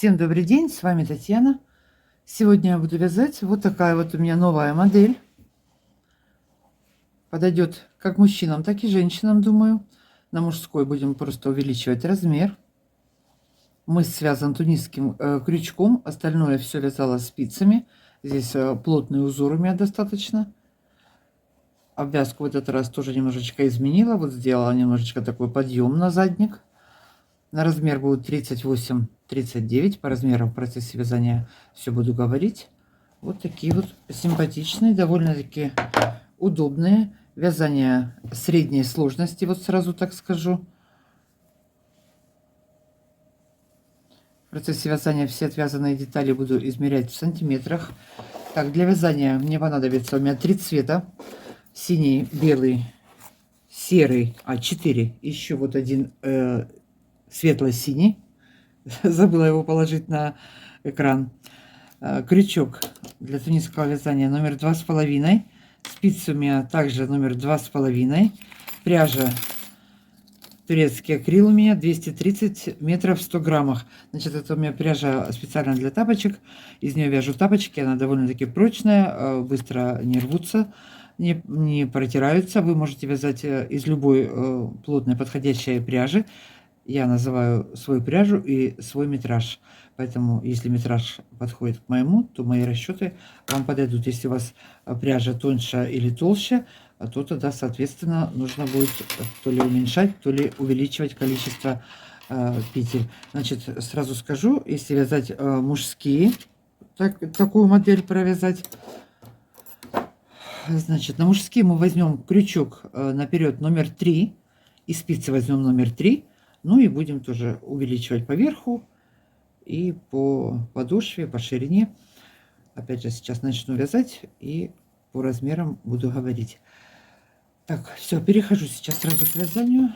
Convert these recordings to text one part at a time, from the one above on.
Всем добрый день, с вами Татьяна. Сегодня я буду вязать вот такая вот у меня новая модель. Подойдет как мужчинам, так и женщинам, думаю. На мужской будем просто увеличивать размер. Мыс связан тунисским крючком, остальное все вязала спицами. Здесь плотный узор у меня достаточно. Обвязку в этот раз тоже немножечко изменила. Вот сделала немножечко такой подъем на задник. На размер будет 38-39. По размерам в процессе вязания все буду говорить. Вот такие вот симпатичные, довольно-таки удобные. Вязание средней сложности, вот сразу так скажу. В процессе вязания все отвязанные детали буду измерять в сантиметрах. Так, для вязания мне понадобится у меня 3 цвета. Синий, белый, серый, 4. Еще вот один светло-синий. Забыла его положить на экран. Крючок для тунисского вязания номер 2,5. Спицы у меня также номер 2,5. Пряжа турецкий акрил у меня 230 метров в 100 граммах. Значит, это у меня пряжа специально для тапочек. Из нее вяжу тапочки. Она довольно-таки прочная, быстро не рвутся, не протираются. Вы можете вязать из любой плотной подходящей пряжи. Я называю свою пряжу и свой метраж. Поэтому, если метраж подходит к моему, то мои расчеты вам подойдут. Если у вас пряжа тоньше или толще, то тогда, соответственно, нужно будет то ли уменьшать, то ли увеличивать количество петель. Значит, сразу скажу, если вязать мужские, такую модель провязать, значит, на мужские мы возьмем крючок наперед номер 3 и спицы возьмем номер 3. Ну и будем тоже увеличивать по верху и по подошве, по ширине. Опять же, сейчас начну вязать и по размерам буду говорить. Так, все, перехожу сейчас сразу к вязанию.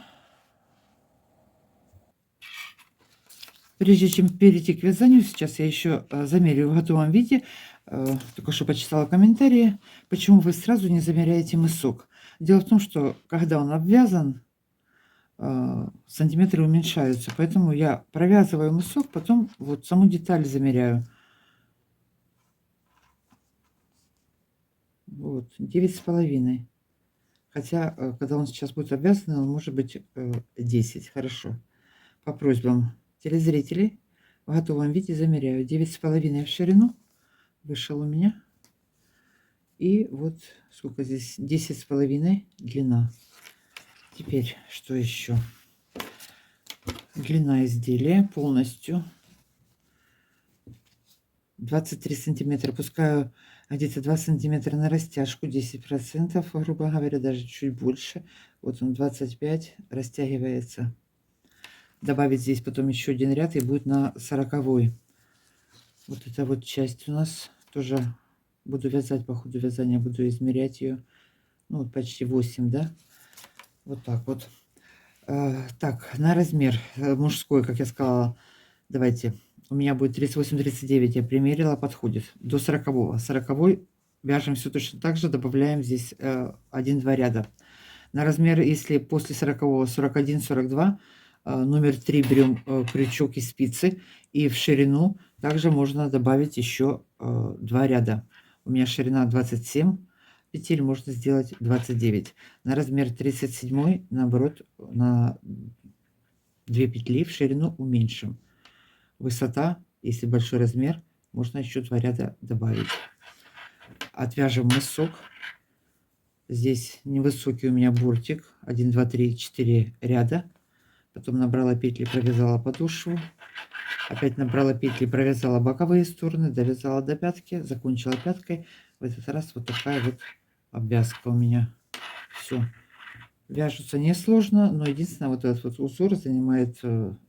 Прежде чем перейти к вязанию, сейчас я еще замерю в готовом виде. Только что почитала комментарии, почему вы сразу не замеряете мысок. Дело в том, что когда он обвязан, сантиметры уменьшаются, поэтому я провязываю мысок, потом вот саму деталь замеряю. Вот 9,5. Хотя когда он сейчас будет обвязан, он может быть 10. Хорошо. По просьбам телезрителей в готовом виде замеряю 9,5 в ширину вышел у меня, и вот сколько здесь, 10,5 длина. Теперь что еще? Длина изделия полностью 23 сантиметра. Пускаю где-то 2 сантиметра на растяжку, 10%, грубо говоря, даже чуть больше. Вот он 25 растягивается. Добавить здесь потом еще один ряд и будет на 40-й. Вот эта вот часть у нас тоже буду вязать по ходу вязания, буду измерять ее. Ну вот почти 8, да? Вот так вот. Так, на размер мужской, как я сказала, давайте, у меня будет 38-39, я примерила, подходит до 40-го. 40-й вяжем все точно так же, добавляем здесь 1-2 ряда. На размер, если после 40-го 41-42, номер 3 берем крючок и спицы, и в ширину также можно добавить еще 2 ряда. У меня ширина 27 петель, можно сделать 29. На размер 37, наоборот, на 2 петли в ширину уменьшим. Высота, если большой размер, можно еще 2 ряда добавить. Отвяжем мысок. Здесь невысокий у меня бортик. 1, 2, 3, 4 ряда. Потом набрала петли, провязала подошву. Опять набрала петли, провязала боковые стороны, довязала до пятки, закончила пяткой. В этот раз вот такая вот обвязка у меня. Все. Вяжутся несложно, но единственное, вот этот вот узор занимает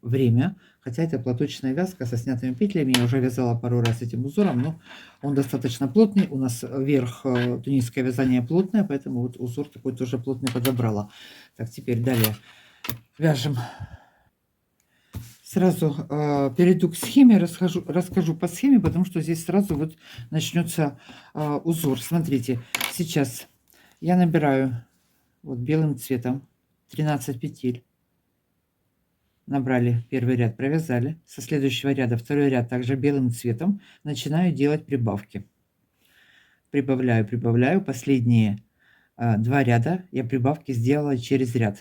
время. Хотя это платочная вязка со снятыми петлями. Я уже вязала пару раз этим узором, но он достаточно плотный. У нас верх тунисское вязание плотное, поэтому вот узор такой тоже плотный подобрала. Так, теперь далее вяжем. Сразу перейду к схеме, расскажу по схеме, потому что здесь сразу вот начнется узор. Смотрите, сейчас я набираю вот белым цветом 13 петель. Набрали первый ряд, провязали. Со следующего ряда второй ряд также белым цветом начинаю делать прибавки. Прибавляю, прибавляю. Последние 2 ряда я прибавки сделала через ряд.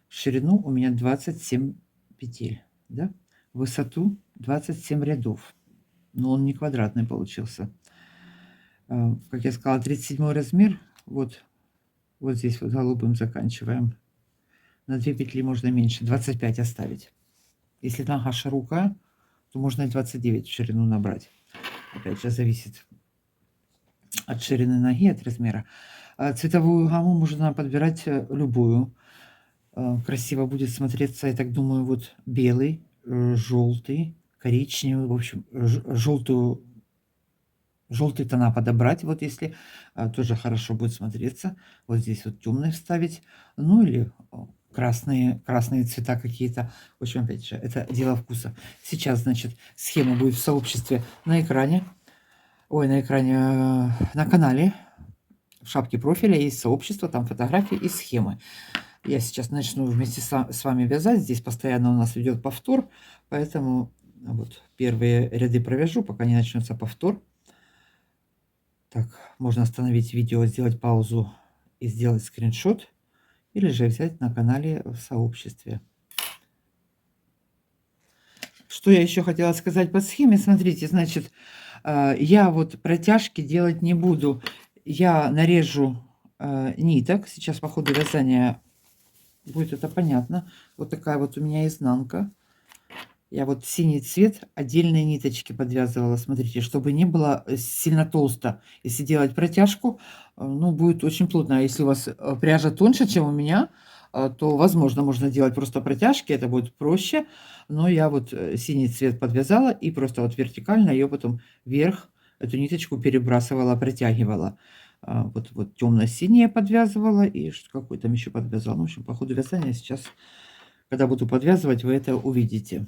Ширину у меня 27 петель, да? Высоту 27 рядов. Но он не квадратный получился. Как я сказала, 37 размер. Вот здесь вот голубым заканчиваем. На 2 петли можно меньше, 25 оставить. Если нога широкая, то можно и 29 в ширину набрать. Опять же, зависит от ширины ноги, от размера. Цветовую гамму можно подбирать любую. Красиво будет смотреться, я так думаю, вот белый, желтый, коричневый, в общем, желтые тона подобрать, вот если тоже хорошо будет смотреться. Вот здесь вот темный вставить, ну или красные цвета какие-то. В общем, опять же, это дело вкуса. Сейчас, значит, схема будет в сообществе на экране. Ой, на экране, на канале. В шапке профиля есть сообщество, там фотографии и схемы. Я сейчас начну вместе с вами вязать. Здесь постоянно у нас идет повтор, поэтому вот первые ряды провяжу, пока не начнется повтор. Так, можно остановить видео, сделать паузу и сделать скриншот, или же взять на канале в сообществе. Что я еще хотела сказать по схеме? Смотрите, значит, я вот протяжки делать не буду. Я нарежу ниток. Сейчас по ходу вязания будет это понятно. Вот такая вот у меня изнанка. Я вот синий цвет отдельные ниточки подвязывала, смотрите, чтобы не было сильно толсто. Если делать протяжку, ну, будет очень плотно. А если у вас пряжа тоньше, чем у меня, то, возможно, можно делать просто протяжки, это будет проще. Но я вот синий цвет подвязала и просто вот вертикально ее потом вверх, эту ниточку перебрасывала, протягивала. Вот темно-синее подвязывала и какой там еще подвязала. Ну, в общем, по ходу вязания сейчас, когда буду подвязывать, вы это увидите.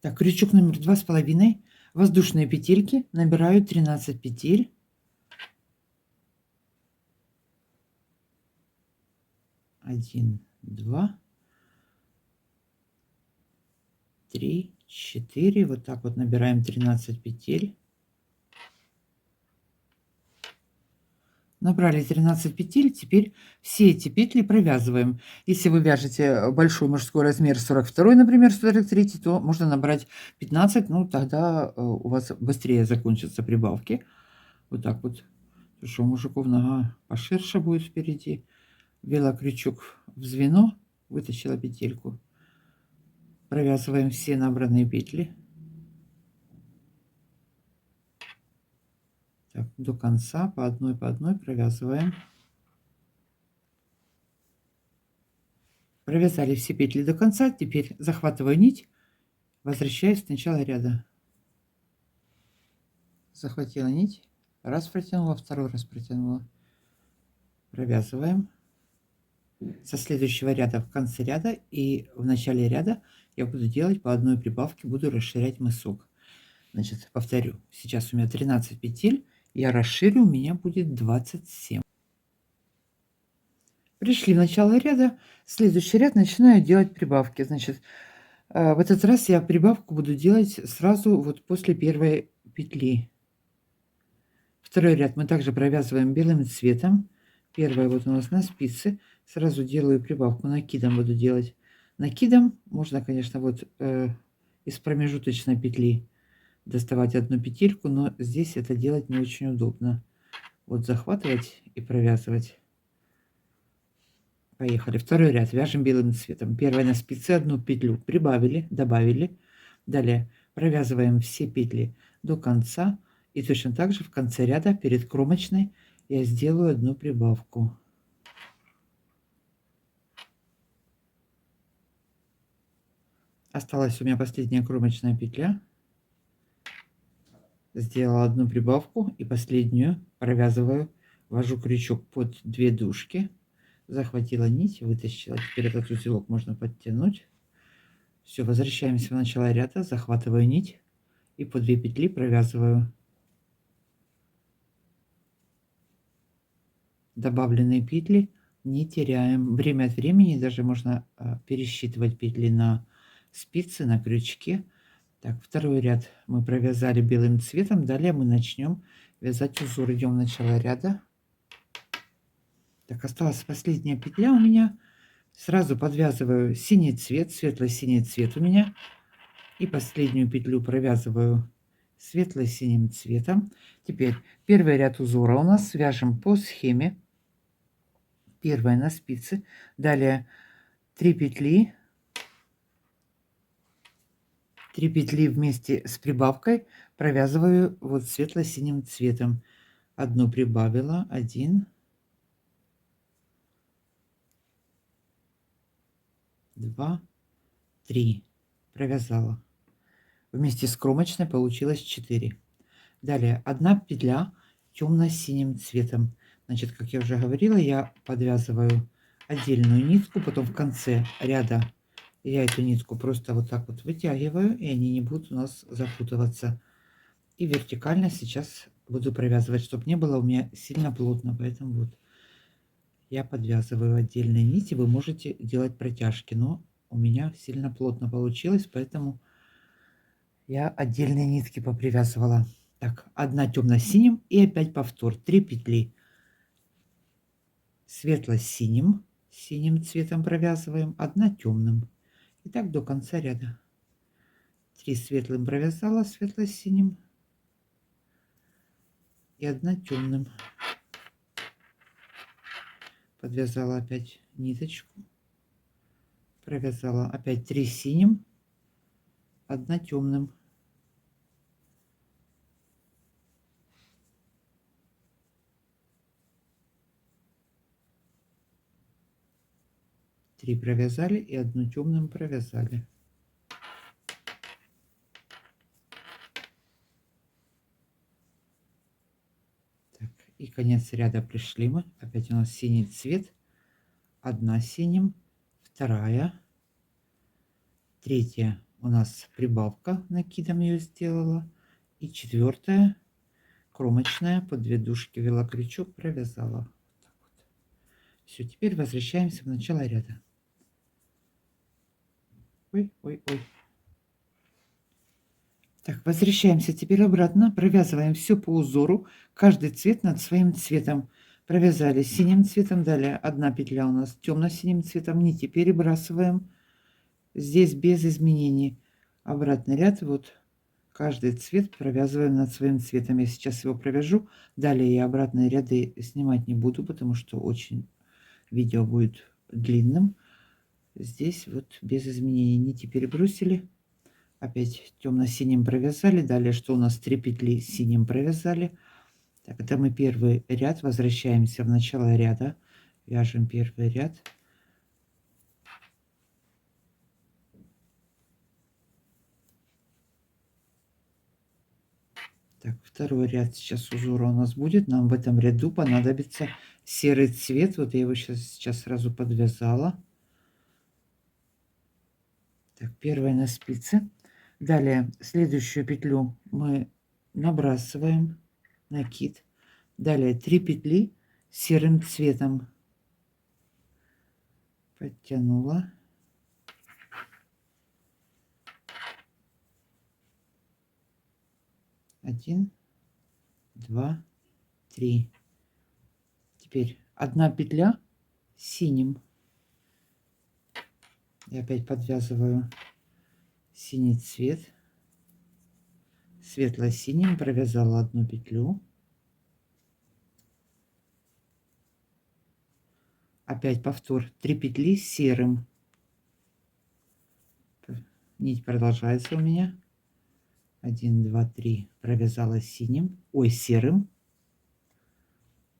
Так, крючок номер 2,5. Воздушные петельки. Набираю 13 петель. Один, два, 3, 4. Вот так вот набираем 13 петель. Набрали 13 петель, теперь все эти петли провязываем. Если вы вяжете большой мужской размер 42, например, 43, то можно набрать 15, ну тогда у вас быстрее закончатся прибавки. Вот так вот. Потому что у мужиков нога поширше будет впереди. Ввела крючок в звено, вытащила петельку. Провязываем все набранные петли. Так, до конца по одной провязываем. Провязали все петли до конца. Теперь захватываю нить, возвращаюсь с начала ряда. Захватила нить, раз протянула, второй раз протянула. Провязываем. Со следующего ряда в конце ряда и в начале ряда я буду делать по одной прибавке, буду расширять мысок. Значит, повторю, сейчас у меня 13 петель, я расширю, у меня будет 27. Пришли в начало ряда, следующий ряд начинаю делать прибавки. Значит, в этот раз я прибавку буду делать сразу вот после первой петли. Второй ряд мы также провязываем белым цветом. Первая вот у нас на спице. Сразу делаю прибавку, накидом буду делать. Накидом можно, конечно, вот из промежуточной петли доставать одну петельку, но здесь это делать не очень удобно. Вот захватывать и провязывать. Поехали. Второй ряд вяжем белым цветом. Первая на спице одну петлю прибавили, добавили. Далее провязываем все петли до конца. И точно так же в конце ряда перед кромочной я сделаю одну прибавку. Осталась у меня последняя кромочная петля. Сделала одну прибавку и последнюю провязываю. Ввожу крючок под 2 дужки. Захватила нить, вытащила. Теперь этот узелок можно подтянуть. Все, возвращаемся в начало ряда. Захватываю нить и по 2 петли провязываю. Добавленные петли не теряем. Время от времени даже можно пересчитывать петли на спицы, на крючке. Так, второй ряд мы провязали белым цветом. Далее мы начнем вязать узор. Идем в начало ряда. Так, осталась последняя петля у меня. Сразу подвязываю синий цвет, светло-синий цвет у меня. И последнюю петлю провязываю светло-синим цветом. Теперь первый ряд узора у нас свяжем по схеме. Первая на спице. Далее 3 петли. 3 петли вместе с прибавкой провязываю вот светло-синим цветом. Одну прибавила, 1, 2, 3. Провязала. Вместе с кромочной получилось 4. Далее 1 петля темно-синим цветом. Значит, как я уже говорила, я подвязываю отдельную нитку, потом в конце ряда я эту нитку просто вот так вот вытягиваю, и они не будут у нас запутываться. И вертикально сейчас буду провязывать, чтобы не было у меня сильно плотно. Поэтому вот я подвязываю отдельные нити. Вы можете делать протяжки, но у меня сильно плотно получилось, поэтому я отдельные нитки попривязывала. Так, 1 темно-синим и опять повтор. 3 петли светло-синим, синим цветом провязываем, 1 темным. И так до конца ряда. 3 светлым провязала светло-синим и 1 темным. Подвязала опять ниточку, провязала опять 3 синим, 1 темным. Три провязали и 1 темным провязали. Так, и конец ряда пришли мы. Опять у нас синий цвет. 1 синим, 2, 3 у нас прибавка, накидом ее сделала, и 4 кромочная, по 2 дужки ввела крючок, провязала. Вот так вот. Все, теперь возвращаемся в начало ряда. Ой, ой, ой. Так, возвращаемся теперь обратно, провязываем все по узору, каждый цвет над своим цветом. Провязали синим цветом, далее 1 петля у нас темно-синим цветом, нити перебрасываем. Здесь без изменений. Обратный ряд, вот каждый цвет провязываем над своим цветом. Я сейчас его провяжу. Далее я обратные ряды снимать не буду, потому что очень видео будет длинным. Здесь вот без изменений нити перебросили. Опять темно-синим провязали. Далее что у нас 3 петли синим провязали. Так, это мы первый ряд. Возвращаемся в начало ряда. Вяжем первый ряд. Так, второй ряд сейчас узора у нас будет. Нам в этом ряду понадобится серый цвет. Вот я его сейчас сразу подвязала. Так, первая на спице. Далее следующую петлю мы набрасываем, накид. Далее 3 петли серым цветом. Подтянула. Один, 2, 3. Теперь 1 петля синим. И опять подвязываю синий цвет. Светло-синим провязала 1 петлю. Опять повтор. 3 петли серым. Нить продолжается у меня. 1, 2, 3. Провязала синим. Ой, серым.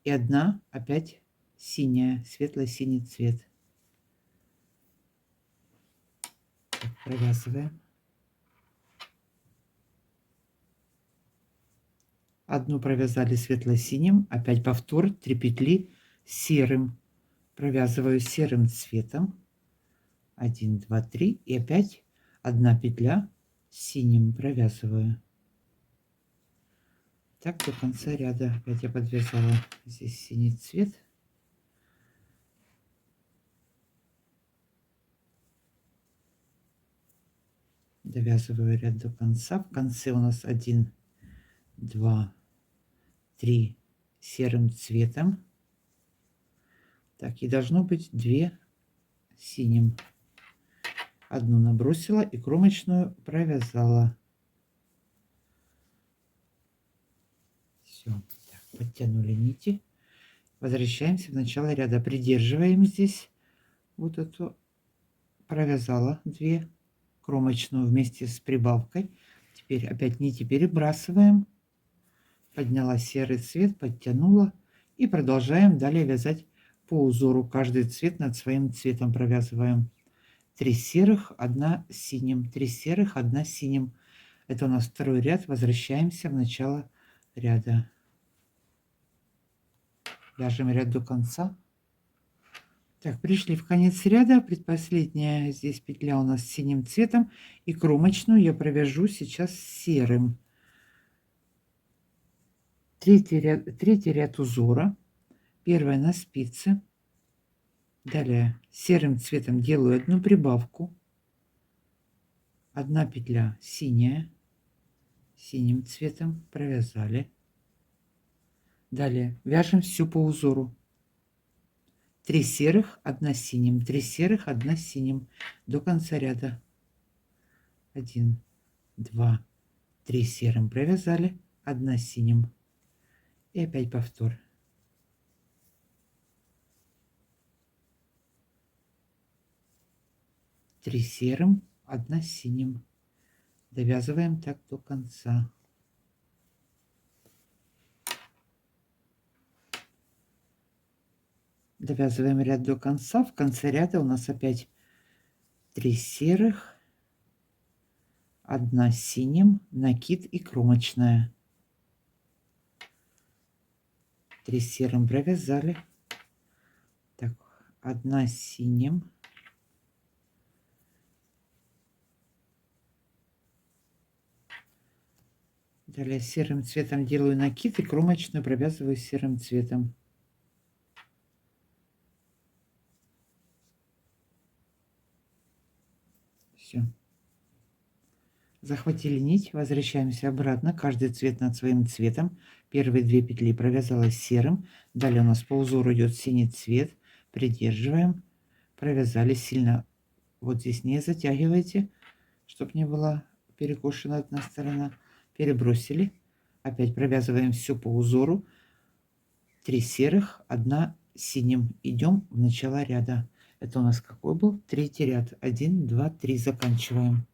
И 1 опять синяя. Светло-синий цвет. Так, провязываем. 1 провязали светло-синим. Опять повтор. 3 петли серым. Провязываю серым цветом. 1, 2, 3. И опять 1 петля синим провязываю. Так до конца ряда. Опять я подвязала здесь синий цвет. Довязываю ряд до конца. В конце у нас 1, 2, 3 серым цветом. Так, и должно быть 2 синим. Одну набросила и кромочную провязала. Все, подтянули нити. Возвращаемся в начало ряда. Придерживаем здесь вот эту. Провязала 2 кромочную вместе с прибавкой. Теперь опять нити перебрасываем. Подняла серый цвет, подтянула. И продолжаем далее вязать по узору. Каждый цвет над своим цветом провязываем. 3 серых, 1 синим. 3 серых, 1 синим. Это у нас второй ряд. Возвращаемся в начало ряда. Вяжем ряд до конца. Так, пришли в конец ряда. Предпоследняя здесь петля у нас синим цветом. И кромочную я провяжу сейчас серым. Третий ряд узора. Первая на спице. Далее серым цветом делаю одну прибавку. 1 петля синяя. Синим цветом провязали. Далее вяжем всю по узору. 3 серых, 1 синим, 3 серых, 1 синим до конца ряда. 1, 2, 3 серым провязали, 1 синим. И опять повтор. Три серым, 1 синим. Довязываем так до конца. Довязываем ряд до конца. В конце ряда у нас опять 3 серых, 1 синим, накид и кромочная. 3 серым провязали. Так, 1 синим. Далее серым цветом делаю накид и кромочную провязываю серым цветом. Все. Захватили нить, возвращаемся обратно. Каждый цвет над своим цветом. Первые 2 петли провязала серым. Далее у нас по узору идет синий цвет. Придерживаем. Провязали сильно. Вот здесь не затягивайте, чтобы не была перекошена одна сторона. Перебросили. Опять провязываем все по узору. 3 серых, 1 синим. Идем в начало ряда. Это у нас какой был? Третий ряд. 1, 2, 3. Заканчиваем.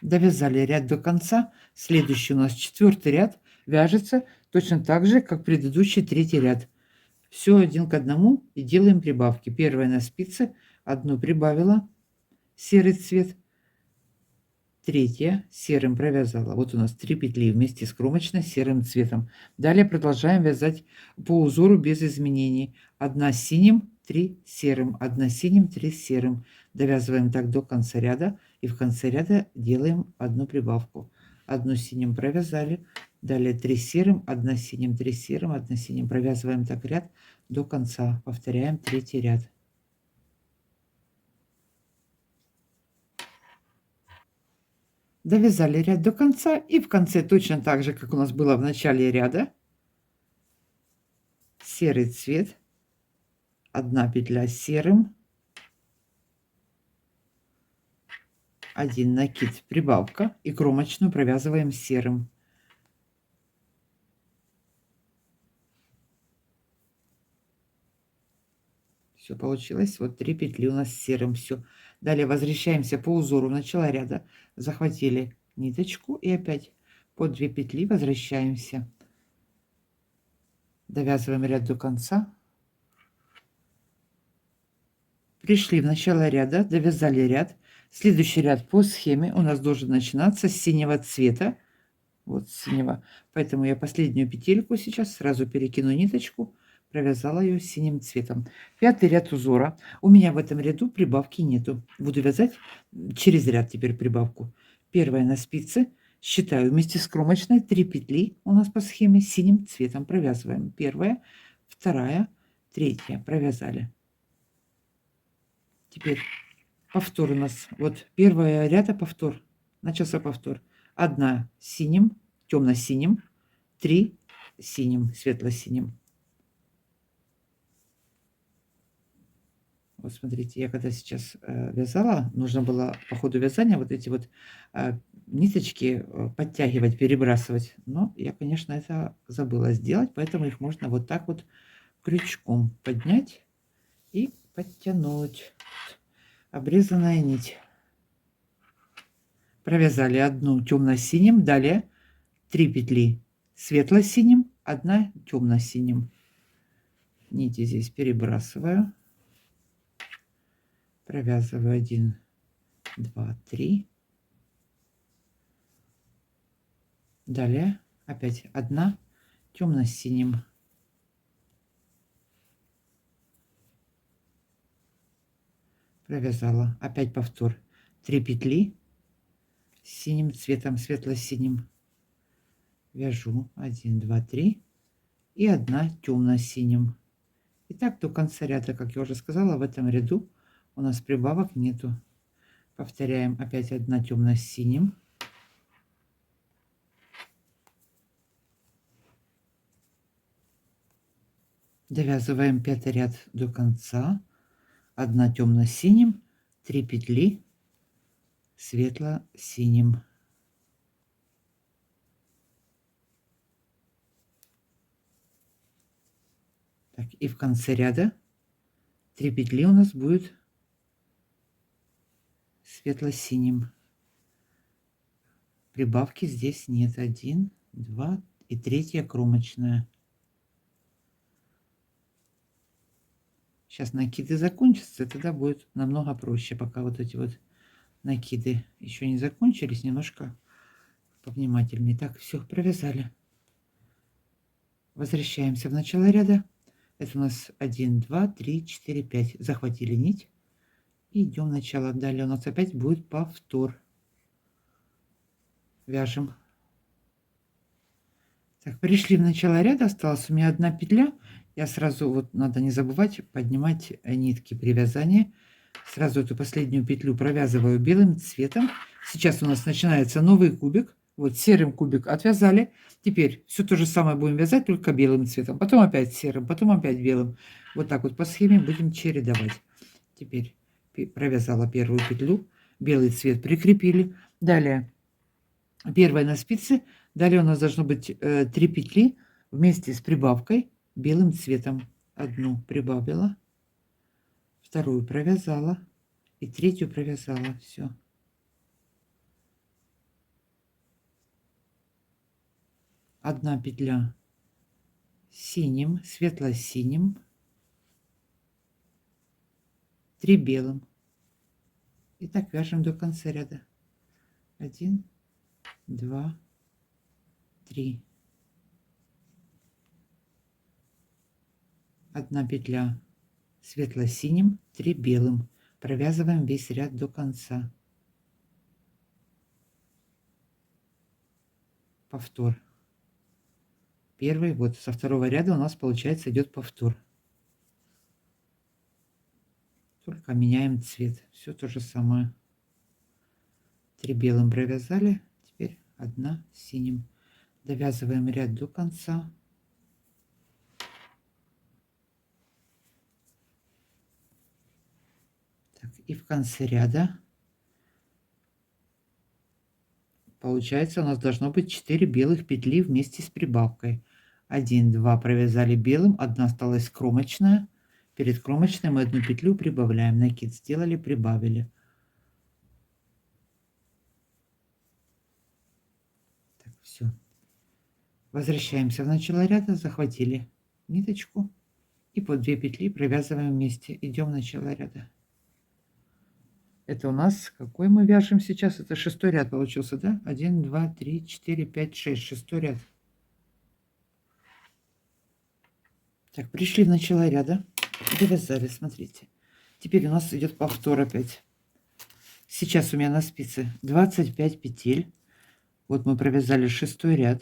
Довязали ряд до конца. Следующий у нас 4-й ряд. Вяжется точно так же, как предыдущий 3-й ряд. Все один к одному и делаем прибавки. Первая на спице. Одну прибавила. Серый цвет. Третья серым провязала. Вот у нас 3 петли вместе с кромочной серым цветом. Далее продолжаем вязать по узору без изменений. 1 синим, 3 серым, 1 синим, 3 серым. Довязываем так до конца ряда. И в конце ряда делаем одну прибавку. 1 синим провязали. Далее 3 серым, 1 синим, 3 серым, 1 синим. Провязываем так ряд до конца. Повторяем 3-й ряд. Довязали ряд до конца, и в конце точно так же, как у нас было в начале ряда, серый цвет, 1 петля серым, 1 накид, прибавка, и кромочную провязываем серым. Все получилось. Вот 3 петли у нас серым. Все. Далее возвращаемся по узору в начало ряда. Захватили ниточку и опять по 2 петли возвращаемся. Довязываем ряд до конца. Пришли в начало ряда, довязали ряд. Следующий ряд по схеме у нас должен начинаться с синего цвета. Вот синего. Поэтому я последнюю петельку сейчас сразу перекину ниточку. Провязала ее синим цветом. 5-й ряд узора. У меня в этом ряду прибавки нету. Буду вязать через ряд теперь прибавку. Первая на спице. Считаю вместе с кромочной 3 петли у нас по схеме синим цветом. Провязываем. Первая, вторая, третья. Провязали. Теперь Повтор у нас. Вот первая ряда повтор. Начался повтор. 1 синим, темно-синим, 3 синим, светло-синим. Вот смотрите, я когда сейчас вязала, нужно было по ходу вязания вот эти вот ниточки подтягивать, перебрасывать. Но я, конечно, это забыла сделать, поэтому их можно вот так вот крючком поднять и подтянуть. Обрезанная нить. Провязали одну темно-синим, далее 3 петли светло-синим, 1 темно-синим. Нити здесь перебрасываю. Провязываю 1, 2, 3. Далее опять 1 темно-синим. Провязала. Опять повтор. 3 петли синим цветом, светло-синим. Вяжу 1, 2, 3 и 1 темно-синим. И так до конца ряда, как я уже сказала, в этом ряду у нас прибавок нету. Повторяем опять 1 темно-синим. Довязываем 5 ряд до конца. 1 темно-синим, 3 петли светло-синим. Так, и в конце ряда 3 петли у нас будет светло-синим. Прибавки здесь нет. 1, 2 и 3 кромочная. Сейчас накиды закончатся, тогда будет намного проще. Пока вот эти вот накиды еще не закончились, немножко повнимательнее. Так, все, провязали. Возвращаемся в начало ряда. Это у нас 1, 2, 3, 4, 5. Захватили нить. И идем в начало. Далее у нас опять будет повтор. Вяжем. Так, пришли в начало ряда. Осталась у меня 1 петля. Я сразу, вот надо не забывать поднимать нитки при вязании. Сразу эту последнюю петлю провязываю белым цветом. Сейчас у нас начинается новый кубик. Вот серым кубик отвязали. Теперь все то же самое будем вязать, только белым цветом. Потом опять серым, потом опять белым. Вот так вот по схеме будем чередовать. Теперь провязала первую петлю. Белый цвет прикрепили. Далее первая на спице. Далее у нас должно быть 3 петли вместе с прибавкой белым цветом. Одну прибавила, вторую провязала и третью провязала. Все. Одна петля синим, светло-синим, 3 белым. И так вяжем до конца ряда. 1, 2, 3. Одна петля светло-синим, 3 белым. Провязываем весь ряд до конца. Повтор. Первый, вот со второго ряда у нас получается идет повтор. Только меняем цвет. Все то же самое. 3 белым провязали. Теперь 1 синим. Довязываем ряд до конца. Так, и в конце ряда получается у нас должно быть 4 белых петли вместе с прибавкой. 1, 2 провязали белым, 1 осталась кромочная. Перед кромочной мы 1 петлю прибавляем. Накид сделали, прибавили. Так, все. Возвращаемся в начало ряда, захватили ниточку и по 2 петли провязываем вместе. Идем в начало ряда. Это у нас какой мы вяжем сейчас? Это 6-й ряд получился, да? 1, 2, 3, 4, 5, 6. 6-й ряд. Так, пришли в начало ряда. Довязали, смотрите. Теперь у нас идет повтор опять. Сейчас у меня на спице 25 петель. Вот мы провязали 6-й ряд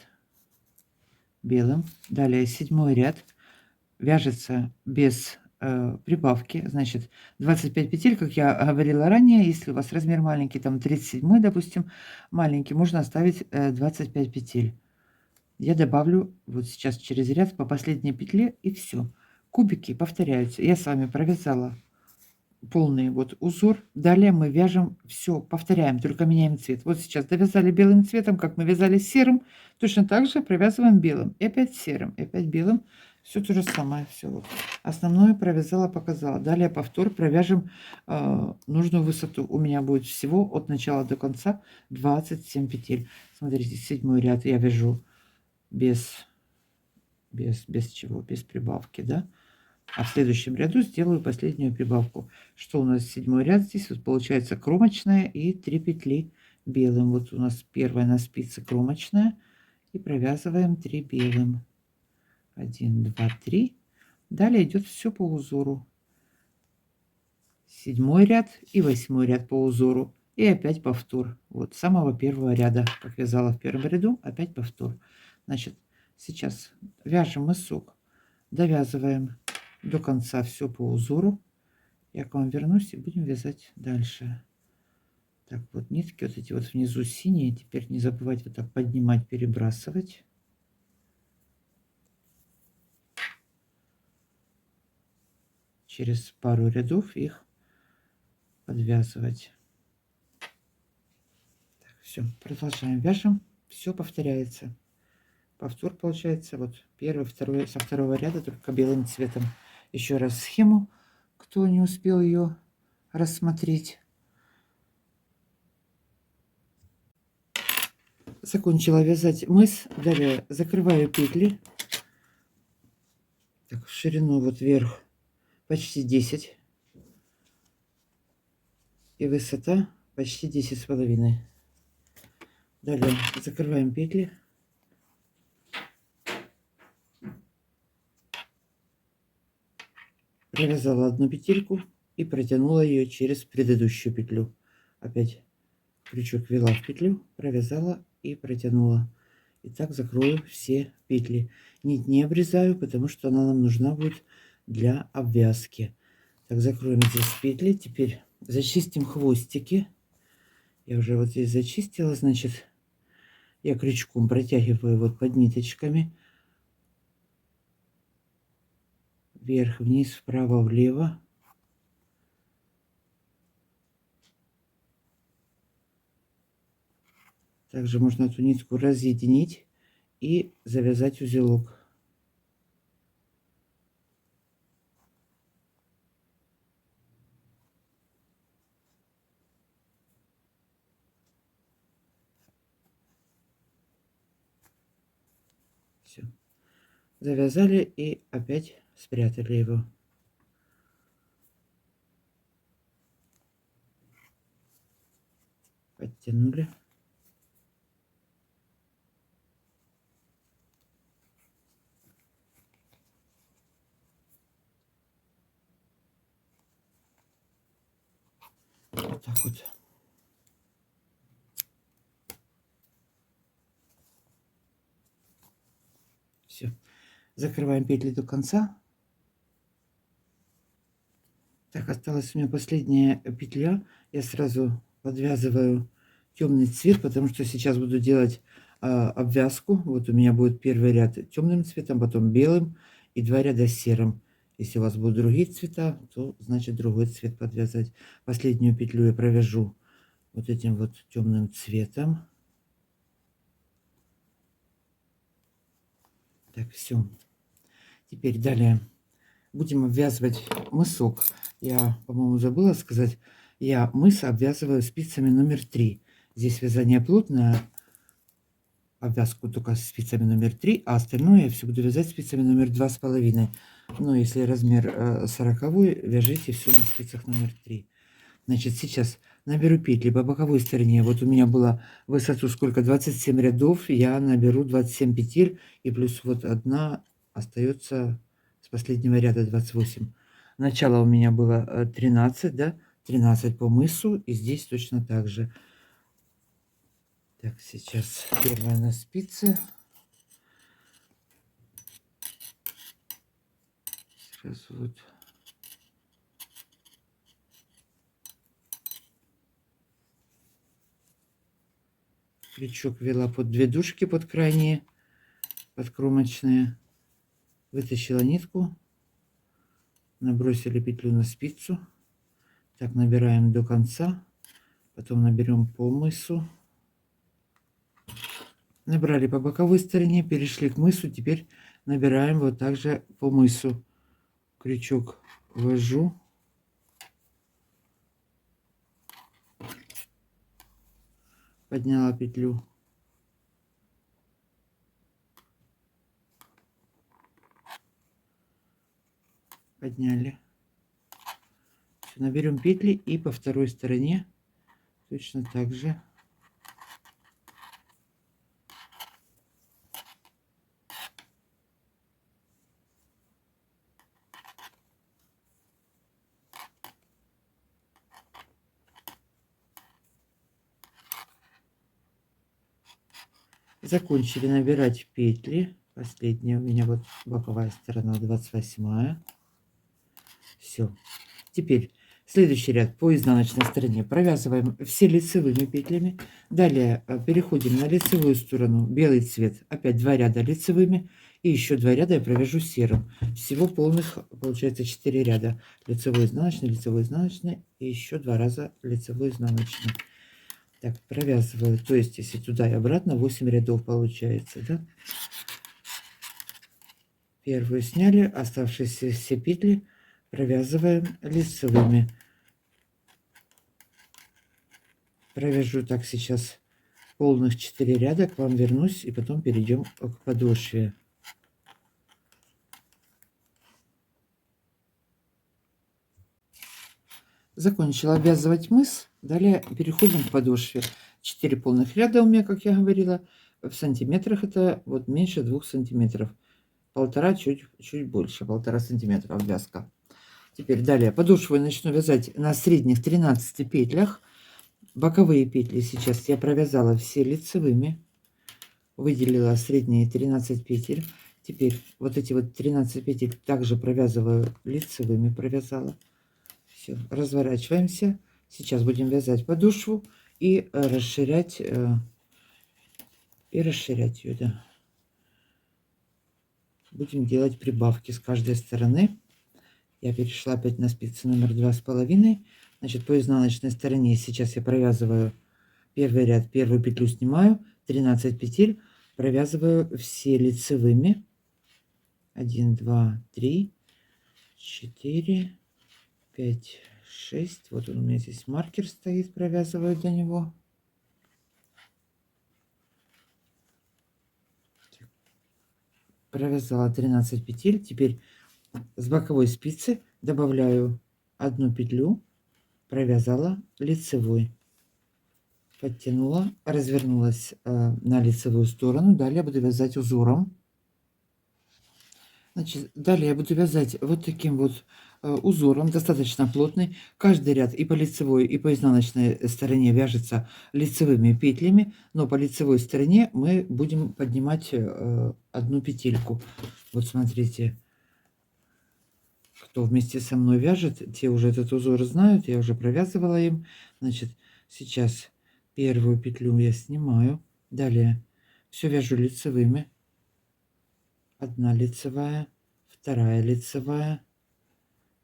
белым. Далее 7-й ряд. Вяжется без прибавки. Значит, 25 петель, как я говорила ранее, если у вас размер маленький, там 37, допустим, маленький, можно оставить 25 петель. Я добавлю вот сейчас через ряд по последней петле, и все. Кубики повторяются. Я с вами провязала полный вот узор. Далее мы вяжем все, повторяем, только меняем цвет. Вот сейчас довязали белым цветом, как мы вязали серым, точно так же провязываем белым. И опять серым, и опять белым. Все то же самое, все. Вот. Основное провязала, показала. Далее повтор провяжем нужную высоту. У меня будет всего от начала до конца 27 петель. Смотрите, 7 ряд я вяжу без чего, без прибавки, да. А в следующем ряду сделаю последнюю прибавку. Что у нас 7 ряд? Здесь вот получается кромочная и 3 петли белым. Вот у нас первая на спице кромочная. И провязываем 3 белым. 1, 2, 3. Далее идет все по узору. 7 ряд и 8 ряд по узору. И опять повтор. Вот с самого первого ряда, как вязала в первом ряду, опять повтор. Значит, сейчас вяжем мысок. Довязываем до конца все по узору. Я к вам вернусь и будем вязать дальше. Так, вот нитки вот эти вот внизу синие. Теперь не забывать вот так поднимать, перебрасывать. Через пару рядов их подвязывать. Так, все, продолжаем. Вяжем. Все повторяется. Повтор получается вот первый, второй, со второго ряда, только белым цветом. Еще раз схему, кто не успел ее рассмотреть. Закончила вязать мыс. Далее закрываю петли. Так, в ширину вот вверх почти 10. И высота почти 10,5. Далее закрываем петли. Провязала одну петельку и протянула ее через предыдущую петлю. Опять крючок ввела в петлю, провязала и протянула. И так закрою все петли. Нить не обрезаю, потому что она нам нужна будет для обвязки. Так, закроем здесь петли. Теперь зачистим хвостики. Я уже вот здесь зачистила, значит, я крючком протягиваю вот под ниточками. Вверх, вниз, вправо, влево. Также можно эту нитку разъединить и завязать узелок. Все. Завязали и опять спрятали его. Подтянули. Вот так вот. Все. Закрываем петли до конца. Так, осталась у меня последняя петля. Я сразу подвязываю темный цвет, потому что сейчас буду делать обвязку. Вот у меня будет первый ряд темным цветом, потом белым и 2 ряда серым. Если у вас будут другие цвета, то значит другой цвет подвязать. Последнюю петлю я провяжу вот этим вот темным цветом. Так, все. Теперь далее будем обвязывать мысок. Я, по-моему, забыла сказать. Я мыс обвязываю спицами номер 3. Здесь вязание плотное. Обвязку только спицами номер 3, а остальное я все буду вязать спицами номер 2,5. Но если размер 40, вяжите все на спицах номер 3. Значит, сейчас наберу петли по боковой стороне. Вот у меня было высоту сколько? 27 рядов. Я наберу 27 петель. И плюс вот одна остается с последнего ряда 28. Начало у меня было 13, да? 13 по мысу. И здесь точно так же. Так, сейчас первая на спице. Сразу вот Крючок ввела под две дужки, под крайние, под кромочные. Вытащила нитку, набросили петлю на спицу. Так, набираем до конца, потом наберем по мысу. Набрали по боковой стороне, перешли к мысу, теперь набираем вот так же по мысу. Крючок ввожу. Подняла петлю. Подняли. Все, наберем петли и по второй стороне точно так же. Закончили набирать петли. Последняя у меня вот боковая сторона, 28. Все. Теперь следующий ряд по изнаночной стороне провязываем все лицевыми петлями. Далее переходим на лицевую сторону, белый цвет. Опять 2 ряда лицевыми. И еще 2 ряда я провяжу серым. Всего полных получается 4 ряда. Лицевой, изнаночный. И еще 2 раза лицевой, изнаночный. Так, провязываю. То есть, если туда и обратно, 8 рядов получается, да? Первую сняли, оставшиеся все петли провязываем лицевыми. Провяжу так сейчас полных 4 ряда, к вам вернусь и потом перейдем к подошве. Закончила обвязывать мыс. Далее переходим к подошве. 4 полных ряда у меня, как я говорила. В сантиметрах это вот меньше 2 сантиметров. Полтора, чуть больше, 1,5 сантиметра обвязка. Теперь далее подошву я начну вязать на средних 13 петлях. Боковые петли сейчас я провязала все лицевыми. Выделила средние 13 петель. Теперь вот эти вот 13 петель также провязываю лицевыми, провязала. Все, разворачиваемся. Сейчас будем вязать подошву и расширять ее, да. Будем делать прибавки с каждой стороны. Я перешла опять на спицы номер 2,5. Значит, по изнаночной стороне сейчас я провязываю первый ряд, первую петлю снимаю, 13 петель, провязываю все лицевыми. 1, 2, 3, 4, 5, 6. Вот он у меня здесь маркер стоит, провязываю до него. Провязала 13 петель. Теперь с боковой спицы добавляю одну петлю, провязала лицевой, подтянула, развернулась на лицевую сторону. Далее буду вязать узором. Значит, далее я буду вязать вот таким вот узором, достаточно плотный. Каждый ряд и по лицевой, и по изнаночной стороне вяжется лицевыми петлями, но по лицевой стороне мы будем поднимать одну петельку. Вот смотрите, кто вместе со мной вяжет, те уже этот узор знают, я уже провязывала им. Значит, сейчас первую петлю я снимаю, далее все вяжу лицевыми. Одна лицевая, вторая лицевая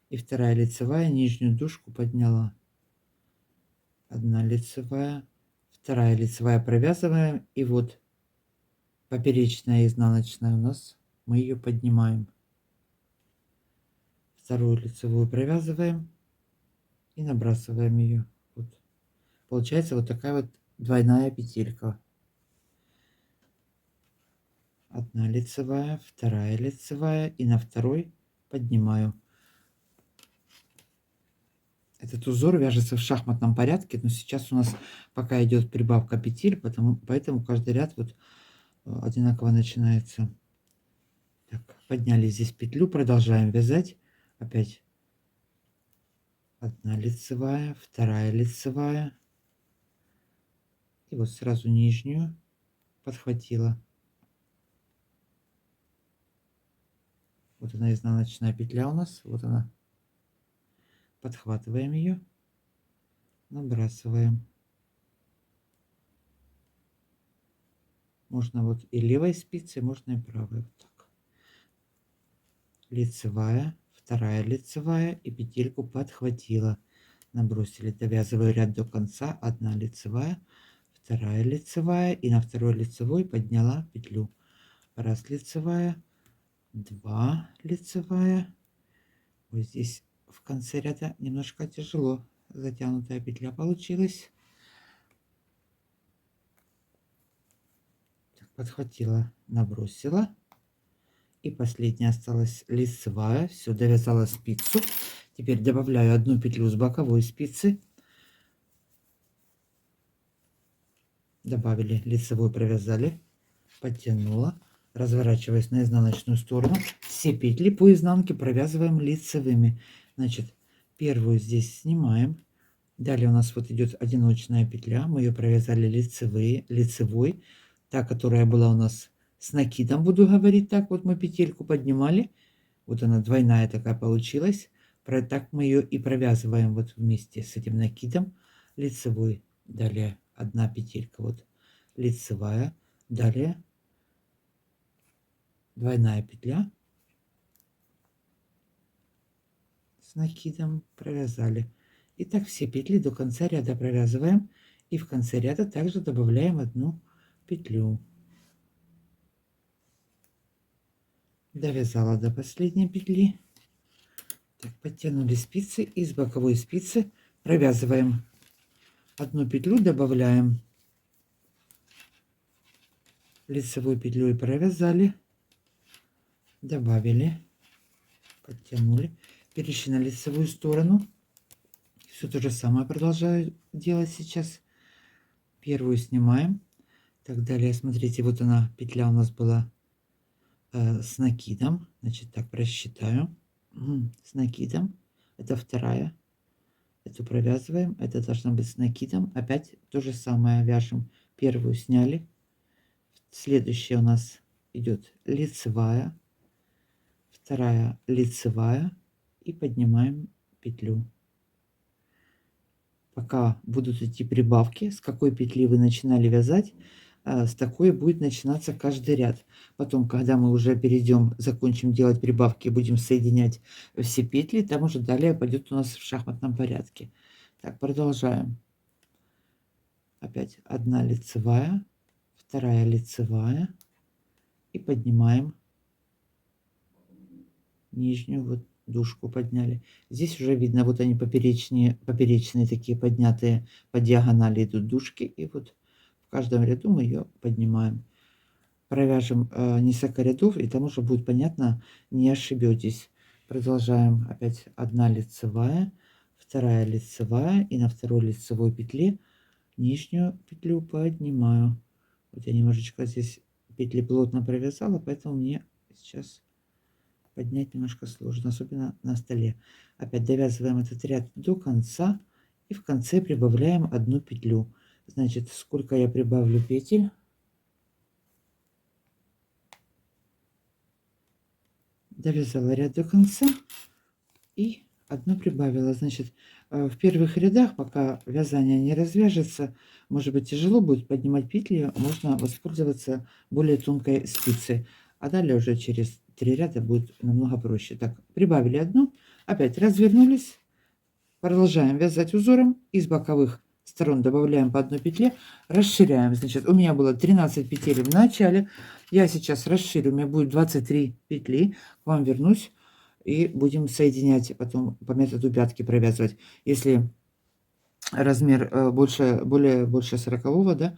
и вторая лицевая, нижнюю дужку подняла. Одна лицевая, вторая лицевая, провязываем, и вот поперечная и изнаночная у нас, мы ее поднимаем. Вторую лицевую провязываем и набрасываем ее. Вот. Получается вот такая вот двойная петелька. Одна лицевая, вторая лицевая, и на второй поднимаю. Этот узор вяжется в шахматном порядке, но сейчас у нас пока идет прибавка петель, поэтому каждый ряд вот одинаково начинается. Так, подняли здесь петлю, продолжаем вязать. Опять одна лицевая, вторая лицевая. И вот сразу нижнюю подхватила. Вот она, изнаночная петля у нас, вот она. Подхватываем ее, набрасываем. Можно вот и левой спицей, можно и правой. Вот так. Лицевая, вторая лицевая и петельку подхватила. Набросили, довязываю ряд до конца, 1 лицевая, 2 лицевая и на 2 лицевой подняла петлю. 1 лицевая, 2 лицевая. Вот здесь в конце ряда немножко тяжело, затянутая петля получилась. Так, подхватила, набросила. И последняя осталась лицевая. Все, довязала спицу. Теперь добавляю 1 петлю с боковой спицы. Добавили лицевую, провязали, подтянула, разворачиваясь на изнаночную сторону. Все петли по изнанке провязываем лицевыми. Значит, первую здесь снимаем. Далее у нас вот идет одиночная петля. Мы ее провязали лицевой. Та, которая была у нас с накидом, буду говорить так. Вот мы петельку поднимали. Вот она двойная такая получилась. Так мы ее и провязываем вот вместе с этим накидом. Лицевой. Далее 1 петелька вот лицевая. Далее двойная петля с накидом, провязали. И так все петли до конца ряда провязываем. И в конце ряда также добавляем 1 петлю. Довязала до последней петли. Так, подтянули спицы и с боковой спицы провязываем 1 петлю, добавляем лицевую петлю и провязали, добавили, подтянули, перешли на лицевую сторону. Все то же самое продолжаю делать сейчас. Первую снимаем. Так, далее, смотрите, вот она, петля у нас была с накидом. Значит, так просчитаю. С накидом. Это вторая. Эту провязываем. Это должна быть с накидом. Опять то же самое вяжем. Первую сняли. Следующая у нас идет лицевая. Вторая лицевая. И поднимаем петлю. Пока будут идти прибавки, с какой петли вы начинали вязать, с такой будет начинаться каждый ряд. Потом, когда мы уже перейдем, закончим делать прибавки, будем соединять все петли, там уже далее пойдет у нас в шахматном порядке. Так, продолжаем. Опять 1 лицевая, 2 лицевая и поднимаем нижнюю вот дужку подняли. Здесь уже видно, вот они поперечные такие поднятые по диагонали идут дужки, и вот в каждом ряду мы ее поднимаем. Провяжем несколько рядов, и там уже будет понятно, не ошибетесь. Продолжаем. Опять 1 лицевая, 2 лицевая, и на 2 лицевой петле нижнюю петлю поднимаю. Вот я немножечко здесь петли плотно провязала, поэтому мне сейчас поднять немножко сложно, особенно на столе. Опять довязываем этот ряд до конца и в конце прибавляем 1 петлю. Значит, сколько я прибавлю петель? Довязала ряд до конца и 1 прибавила. Значит, в первых рядах, пока вязание не развяжется, может быть тяжело будет поднимать петли, можно воспользоваться более тонкой спицей. А далее уже через 3 ряда будет намного проще. Так, прибавили 1, опять развернулись, продолжаем вязать узором. Из боковых сторон добавляем по 1 петле, расширяем. Значит, у меня было 13 петель в начале, я сейчас расширю, у меня будет 23 петли, к вам вернусь и будем соединять потом по методу пятки провязывать. Если размер больше 40, да,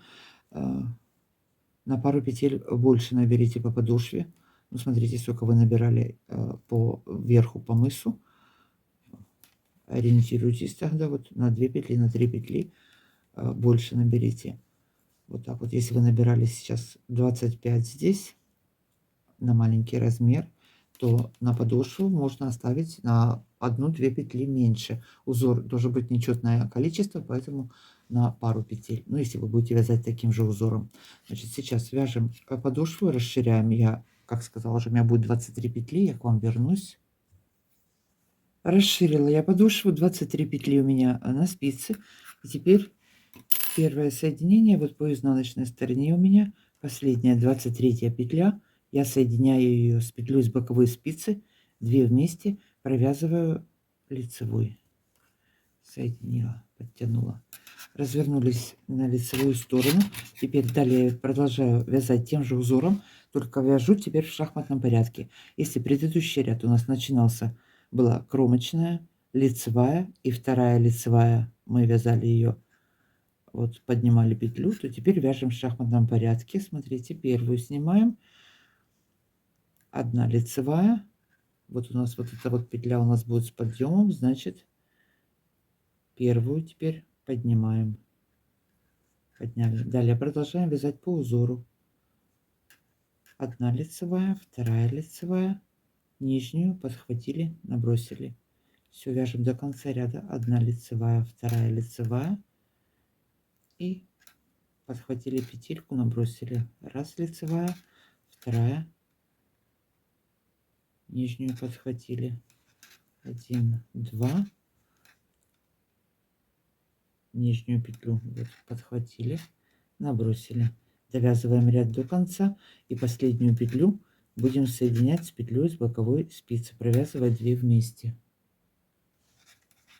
на пару петель больше наберите по подошве. Ну, смотрите, сколько вы набирали по верху, по мысу. Ориентируйтесь тогда вот на 2 петли, на 3 петли больше наберите. Вот так вот. Если вы набирали сейчас 25 здесь на маленький размер, то на подошву можно оставить на 1-2 петли меньше. Узор должен быть нечетное количество, поэтому на пару петель. Ну, если вы будете вязать таким же узором. Значит, сейчас вяжем подошву, расширяем. Я, как сказала, уже у меня будет 23 петли, я к вам вернусь. Расширила я подошву, 23 петли у меня на спице. И теперь первое соединение вот по изнаночной стороне у меня Последняя 23 петля. Я соединяю ее с петлей с боковой спицы, 2 вместе, провязываю лицевой. Соединила, подтянула. Развернулись на лицевую сторону. Теперь далее продолжаю вязать тем же узором, только вяжу теперь в шахматном порядке. Если предыдущий ряд у нас начинался, была кромочная, лицевая и вторая лицевая, мы вязали ее, вот поднимали петлю, то теперь вяжем в шахматном порядке. Смотрите, первую снимаем, одна лицевая, вот у нас вот эта вот петля у нас будет с подъемом, значит первую теперь поднимаем. Подняли. Далее продолжаем вязать по узору. Одна лицевая, вторая лицевая, нижнюю подхватили, набросили. Все вяжем до конца ряда. Одна лицевая, вторая лицевая и подхватили петельку, набросили. Раз лицевая, вторая, нижнюю подхватили. 1, 2, нижнюю петлю вот подхватили, набросили. Довязываем ряд до конца и последнюю петлю будем соединять с петлей с боковой спицы, провязывая 2 вместе.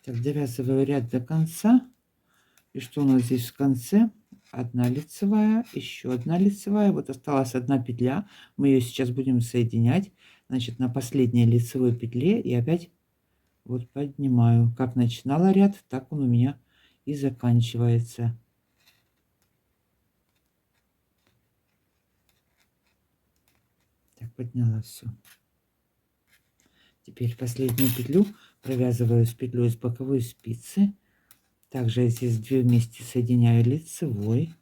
Так, довязываю ряд до конца. И что у нас здесь в конце? Одна лицевая, еще одна лицевая. Вот осталась одна петля. Мы ее сейчас будем соединять. Значит, на последней лицевой петле и опять вот поднимаю. Как начинала ряд, так он у меня и заканчивается. Так, подняла все. Теперь последнюю петлю провязываю с петлей с боковой спицы. Также здесь 2 вместе соединяю лицевой.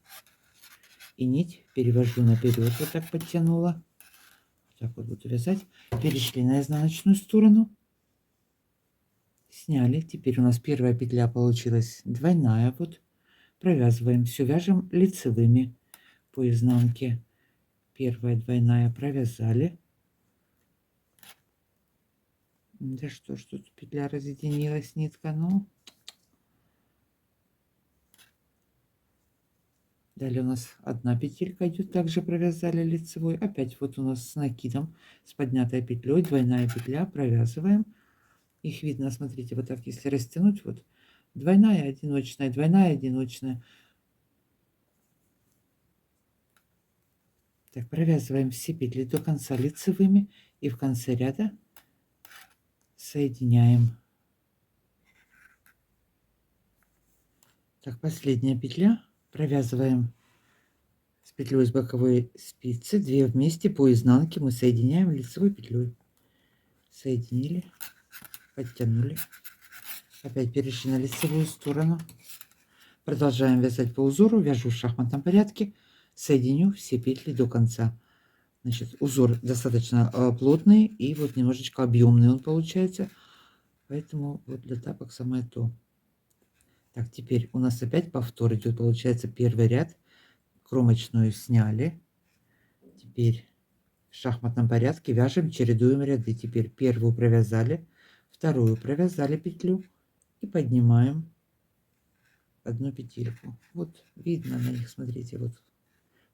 И нить перевожу наперед. Вот так подтянула. Так вот буду вязать. Перешли на изнаночную сторону. Сняли. Теперь у нас первая петля получилась двойная. Вот. Провязываем. Все вяжем лицевыми по изнанке. Первая двойная провязали. Да что ж тут петля разъединилась, нитка, ну. Далее у нас одна петелька идет, также провязали лицевой. Опять вот у нас с накидом, с поднятой петлей, двойная петля, провязываем. Их видно, смотрите, вот так, если растянуть, вот двойная, одиночная. Так, провязываем все петли до конца лицевыми и в конце ряда соединяем. Так, последняя петля. Провязываем с петлей с боковой спицы 2 вместе по изнанке мы соединяем лицевой петлей. Соединили, подтянули. Опять перешли на лицевую сторону. Продолжаем вязать по узору. Вяжу в шахматном порядке. Соединю все петли до конца. Значит, узор достаточно плотный и вот немножечко объемный он получается. Поэтому вот для тапок самое то. Так, теперь у нас опять повтор идет. Получается первый ряд. Кромочную сняли. Теперь в шахматном порядке вяжем, чередуем ряды. Теперь первую провязали, вторую провязали петлю и поднимаем одну петельку. Вот видно на них, смотрите, вот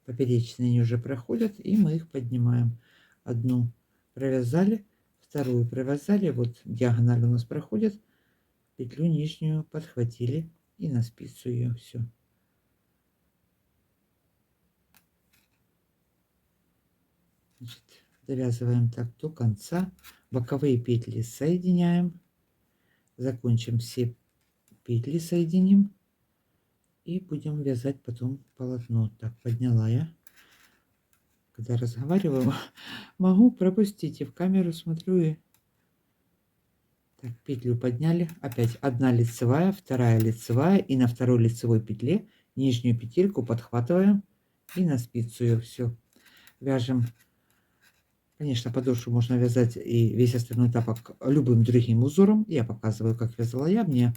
поперечные они уже проходят, и мы их поднимаем. Одну провязали, вторую провязали, вот диагональ у нас проходит, петлю нижнюю подхватили и на спицу ее все. Значит, довязываем так до конца, боковые петли соединяем, закончим все петли, соединим и будем вязать потом полотно. Так, подняла я. Когда разговариваю, могу пропустить, и в камеру смотрю и так, петлю подняли, опять одна лицевая, вторая лицевая, и на второй лицевой петле нижнюю петельку подхватываем и на спицу ее все вяжем. Конечно, подошву можно вязать и весь остальной тапок любым другим узором. Я показываю, как вязала я. Мне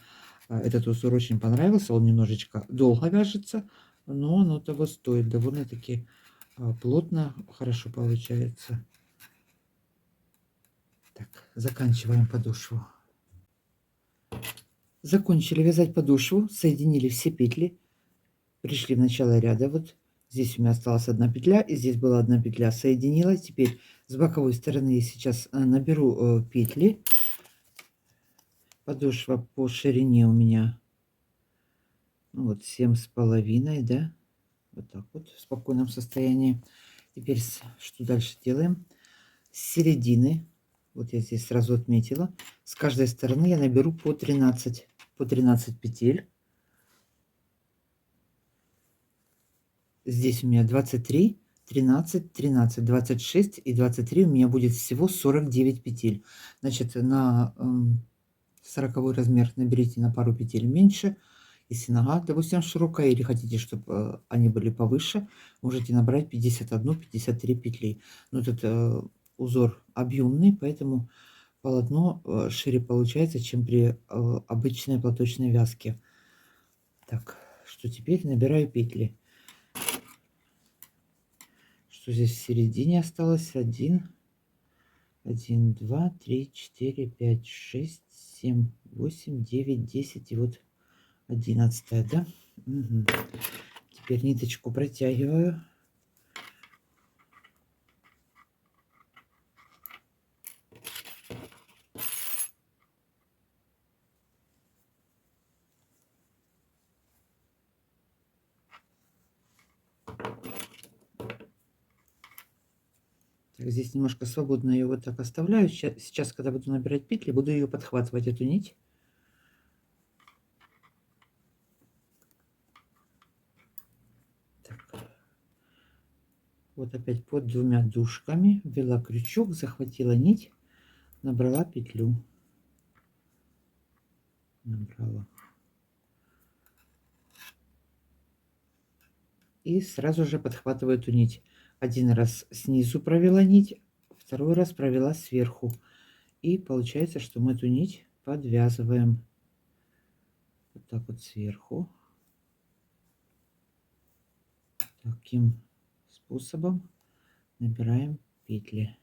этот узор очень понравился. Он немножечко долго вяжется, но оно того стоит. Довольно-таки плотно, хорошо получается. Так, заканчиваем подошву. Закончили вязать подошву, соединили все петли, пришли в начало ряда. Вот Здесь у меня осталась одна петля, и здесь была одна петля. Соединила. Теперь с боковой стороны я сейчас наберу петли. Подошва по ширине у меня ну, вот 7,5, да, вот так вот в спокойном состоянии. Теперь что дальше делаем? С середины, вот я здесь сразу отметила, с каждой стороны я наберу по 13 петель. Здесь у меня 23, 13, 13, 26 и 23 у меня будет всего 49 петель. Значит, на 40 размер наберите на пару петель меньше. Если нога, допустим, широкая, или хотите, чтобы они были повыше, можете набрать 51-53 петли. Но этот узор объемный, поэтому полотно шире получается, чем при обычной платочной вязке. Так, что теперь набираю петли. Что здесь в середине осталось? 1, 1, 2, 3, 4, 5, 6, 7, 8, 9, 10 и вот 11, да? Угу. Теперь ниточку протягиваю. Так, здесь немножко свободно ее вот так оставляю. Сейчас, когда буду набирать петли, буду ее подхватывать, эту нить. Так. Вот опять под двумя дужками ввела крючок, захватила нить, набрала петлю. Набрала. И сразу же подхватываю эту нить. Один раз снизу провела нить, второй раз провела сверху. И получается, что мы эту нить подвязываем. Вот так вот сверху. Таким способом набираем петли.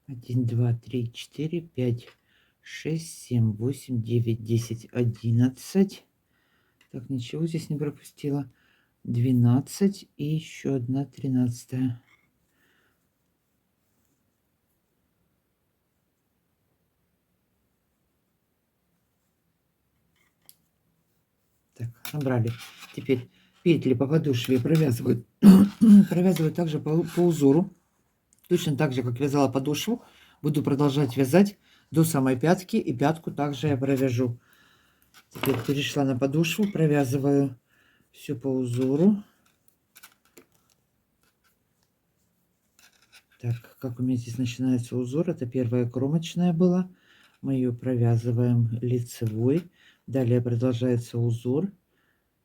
1, 2, 3, 4, 5, 6, 7, 8, 9, 10, 11. Так, ничего здесь не пропустила. 12 и еще одна 13. Так, набрали. Теперь петли по подошве провязывают, провязывают также по узору. Точно так же, как вязала подошву, буду продолжать вязать до самой пятки. И пятку также я провяжу. Теперь перешла на подошву, провязываю все по узору. Так, как у меня здесь начинается узор, это первая кромочная была. Мы ее провязываем лицевой. Далее продолжается узор.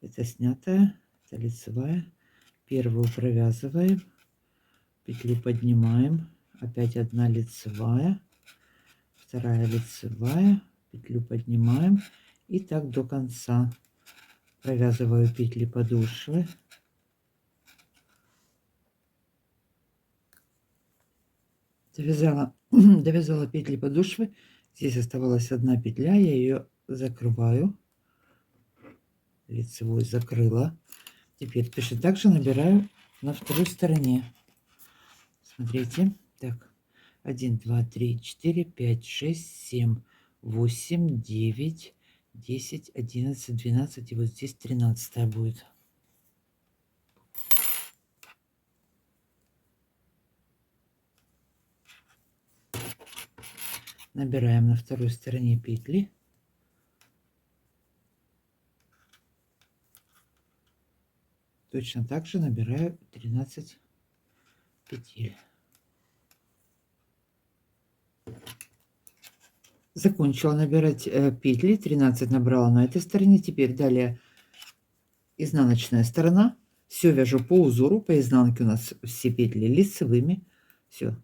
Это снятая, это лицевая. Первую провязываем, петлю поднимаем, опять одна лицевая, вторая лицевая, петлю поднимаем и так до конца. Провязываю петли подошвы. Довязала петли подошвы. Здесь оставалась одна петля, я ее закрываю. Лицевой закрыла. Теперь точно так же набираю на второй стороне. Смотрите, так, 1, 2, 3, 4, 5, 6, 7, 8, 9, 10, 11, 12 и вот здесь 13 будет. Набираем на второй стороне петли. Точно так же набираю 13 петель. Закончила набирать петли, 13 набрала на этой стороне. Теперь далее изнаночная сторона. Все вяжу по узору, по изнанке у нас все петли лицевыми. Все,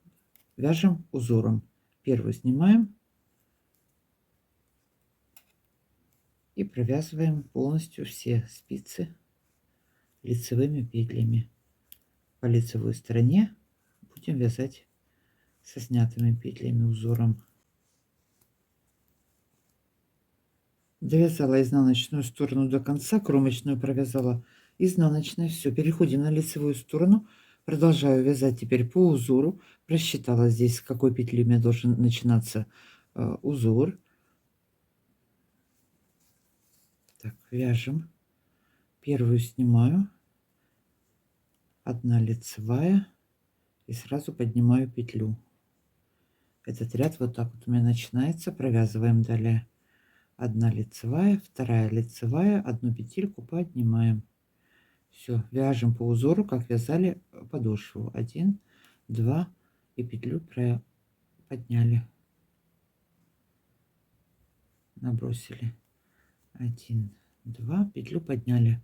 вяжем узором. Первую снимаем и провязываем полностью все спицы лицевыми петлями. По лицевой стороне будем вязать со снятыми петлями узором. Довязала изнаночную сторону до конца, кромочную провязала изнаночной. Все, переходим на лицевую сторону. Продолжаю вязать теперь по узору. Просчитала здесь, с какой петли у меня должен начинаться узор. Так, вяжем. Первую снимаю. Одна лицевая. И сразу поднимаю петлю. Этот ряд вот так вот у меня начинается. Провязываем далее. Одна лицевая, вторая лицевая, одну петельку поднимаем. Все, вяжем по узору, как вязали подошву. 1, 2 и петлю подняли, набросили. 1, 2, петлю подняли.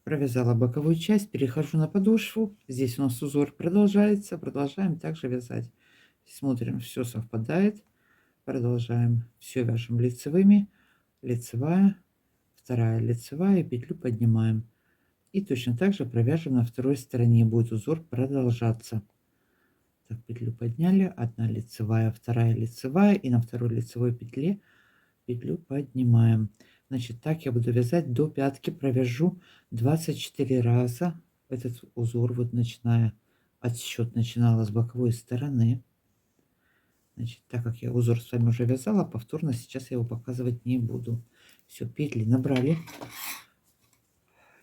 Провязала боковую часть, перехожу на подошву. Здесь у нас узор продолжается. Продолжаем также вязать. Смотрим, все совпадает. Продолжаем. Все вяжем лицевыми. Лицевая, вторая лицевая, петлю поднимаем. И точно так же провяжем на второй стороне. Будет узор продолжаться. Так, петлю подняли. Одна лицевая, вторая лицевая. И на второй лицевой петле петлю поднимаем. Значит, так я буду вязать до пятки. Провяжу 24 раза этот узор. Вот начиная отсчет начинала с боковой стороны. Значит, так как я узор с вами уже вязала, повторно сейчас я его показывать не буду. Все, петли набрали.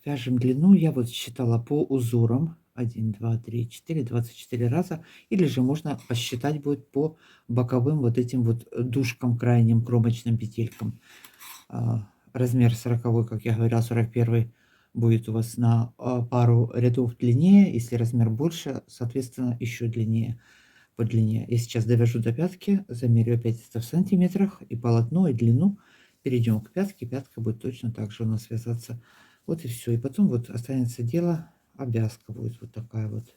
Вяжем длину. Я вот считала по узорам. 1, 2, 3, 4, 24 раза. Или же можно посчитать будет по боковым вот этим вот дужкам, крайним кромочным петелькам. Размер 40, как я говорила, 41 будет у вас на пару рядов длиннее. Если размер больше, соответственно, еще длиннее по длине. Я сейчас довяжу до пятки, замерю опять это в сантиметрах, и полотно, и длину. Перейдем к пятке. Пятка будет точно так же у нас вязаться. Вот и все. И потом вот останется дело, обвязка будет вот такая вот.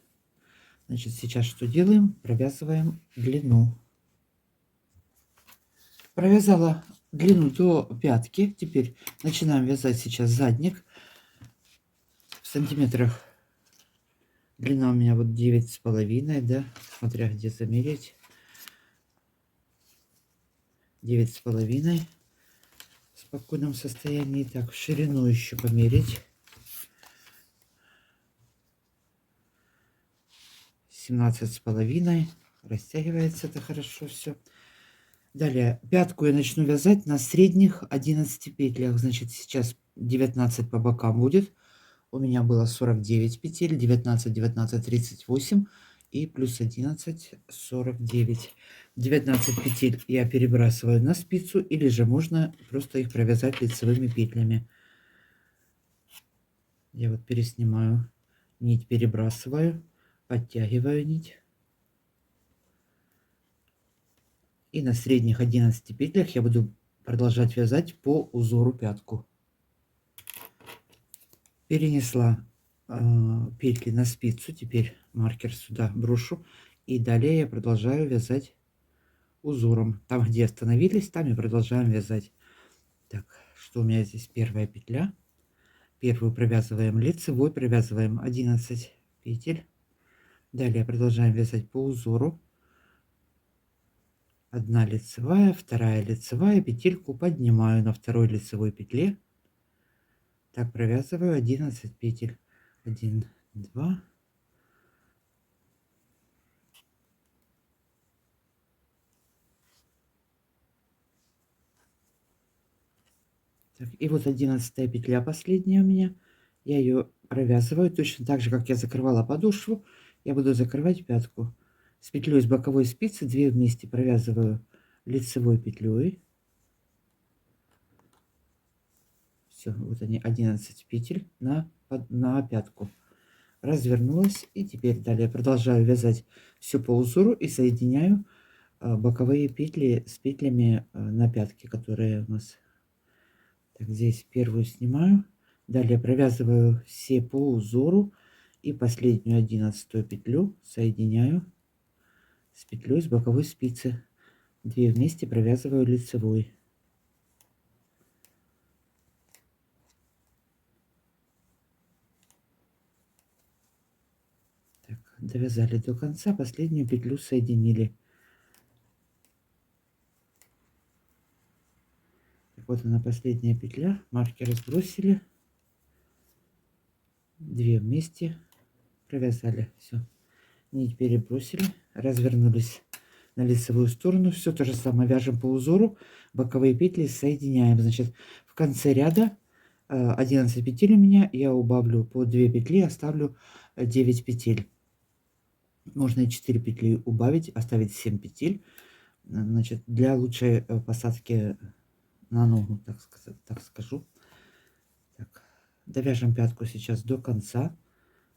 Значит, сейчас что делаем? Провязываем длину. Провязала длину до пятки. Теперь начинаем вязать сейчас задник. В сантиметрах длина у меня вот 9,5, да, смотря где замерить. 9,5 в спокойном состоянии. Так, ширину еще померить. 17,5. Растягивается это хорошо все. Далее пятку я начну вязать на средних 11 петлях. Значит, сейчас 19 по бокам будет. У меня было 49 петель. 19, 19, 38 и плюс 11, 49. 19 петель я перебрасываю на спицу, или же можно просто их провязать лицевыми петлями. Я вот переснимаю нить, перебрасываю, подтягиваю нить. И на средних 11 петлях я буду продолжать вязать по узору пятку. Перенесла петли на спицу. Теперь маркер сюда брошу. И далее я продолжаю вязать узором. Там, где остановились, там и продолжаем вязать. Так, что у меня здесь? Первая петля. Первую провязываем лицевой, провязываем 11 петель. Далее продолжаем вязать по узору. Одна лицевая, вторая лицевая, петельку поднимаю на второй лицевой петле. Так, провязываю 11 петель. 1, 2. Так, и вот 11 петля последняя у меня. Я ее провязываю точно так же, как я закрывала подошву. Я буду закрывать пятку. С петлей с боковой спицы 2 вместе провязываю лицевой петлей. Все, вот они 11 петель на пятку. Развернулась, и теперь далее продолжаю вязать все по узору и соединяю боковые петли с петлями на пятке, которые у нас. Так, здесь первую снимаю, далее провязываю все по узору и последнюю 11 петлю соединяю с петлей с боковой спицы. 2 вместе провязываю лицевой. Так, довязали до конца, последнюю петлю соединили. вот она последняя петля. Маркеры сбросили. 2 вместе провязали. Все. Нить перебросили. Развернулись на лицевую сторону. Все то же самое вяжем по узору. Боковые петли соединяем. Значит, в конце ряда 11 петель у меня. Я убавлю по 2 петли, оставлю 9 петель. Можно и 4 петли убавить, оставить 7 петель. Значит, для лучшей посадки на ногу, так скажу. Так, довяжем пятку сейчас до конца.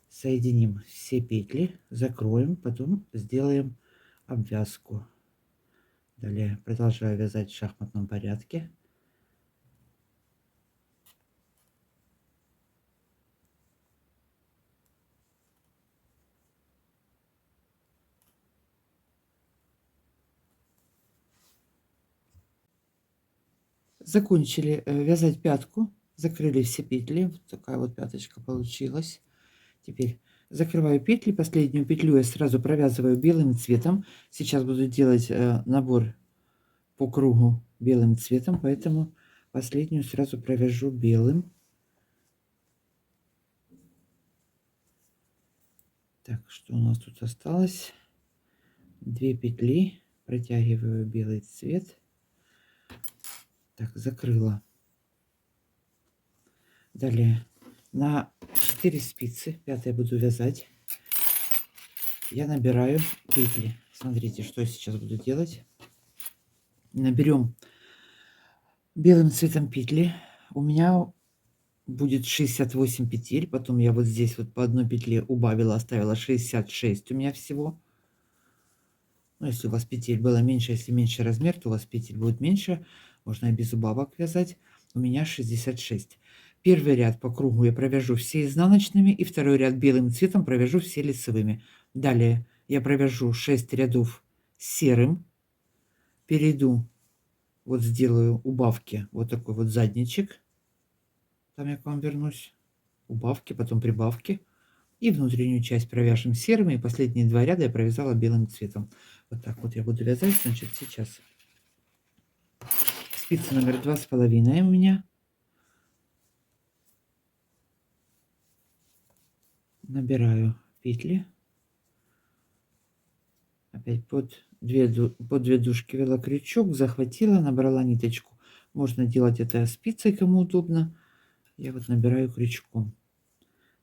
Соединим все петли, закроем, потом сделаем обвязку. Далее продолжаю вязать в шахматном порядке. Закончили вязать пятку, закрыли все петли. Вот такая вот пяточка получилась. Теперь закрываю петли. Последнюю петлю я сразу провязываю белым цветом. Сейчас буду делать набор по кругу белым цветом, поэтому последнюю сразу провяжу белым. Так, что у нас тут осталось? 2 петли, протягиваю белый цвет. Так, закрыла. Далее на 4 спицы, 5 буду вязать, я набираю петли. Смотрите, что я сейчас буду делать. Наберем белым цветом петли. У меня будет 68 петель. Потом я вот здесь вот по одной петле убавила, оставила 66 у меня всего. Ну, если у вас петель было меньше, если меньше размер, то у вас петель будет меньше. Можно и без убавок вязать. У меня 66. Первый ряд по кругу я провяжу все изнаночными. И второй ряд белым цветом провяжу все лицевыми. Далее я провяжу 6 рядов серым. Перейду, вот сделаю убавки. Вот такой вот задничек. Там я к вам вернусь. Убавки, потом прибавки. И внутреннюю часть провяжем серым. И последние 2 ряда я провязала белым цветом. Вот так вот я буду вязать. Значит, сейчас спица номер 2,5 у меня. Набираю петли. Опять под 2 дужки вела крючок, захватила, набрала ниточку. Можно делать это спицей, кому удобно. Я вот набираю крючком.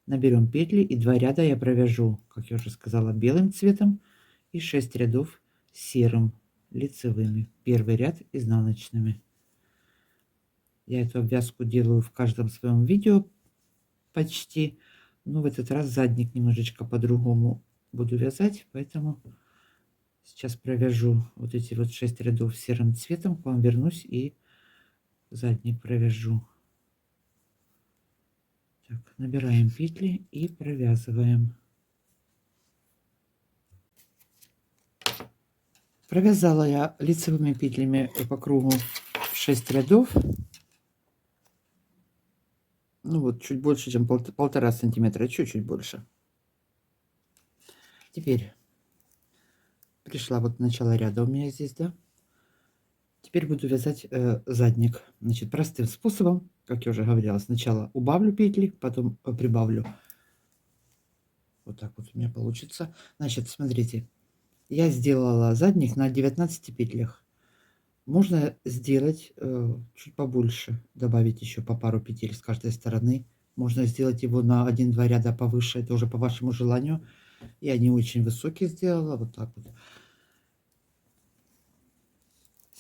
Наберем петли, и 2 ряда я провяжу, как я уже сказала, белым цветом. И 6 рядов серым, лицевыми. Первый ряд изнаночными. Я эту обвязку делаю в каждом своем видео почти. Но в этот раз задник немножечко по-другому буду вязать. Поэтому сейчас провяжу вот эти вот 6 рядов серым цветом. К вам вернусь и задник провяжу. Так, набираем петли и провязываем. Провязала я лицевыми петлями по кругу 6 рядов. Ну вот, чуть больше, чем 1,5 сантиметра, чуть-чуть больше. Теперь пришла вот начало ряда у меня здесь, да. Теперь буду вязать задник. Значит, простым способом, как я уже говорила, сначала убавлю петли, потом прибавлю. Вот так вот у меня получится. Значит, смотрите, я сделала задник на 19 петлях. Можно сделать чуть побольше, добавить еще по пару петель с каждой стороны. Можно сделать его на 1-2 ряда повыше, это уже по вашему желанию. Я не очень высокий сделала, вот так вот.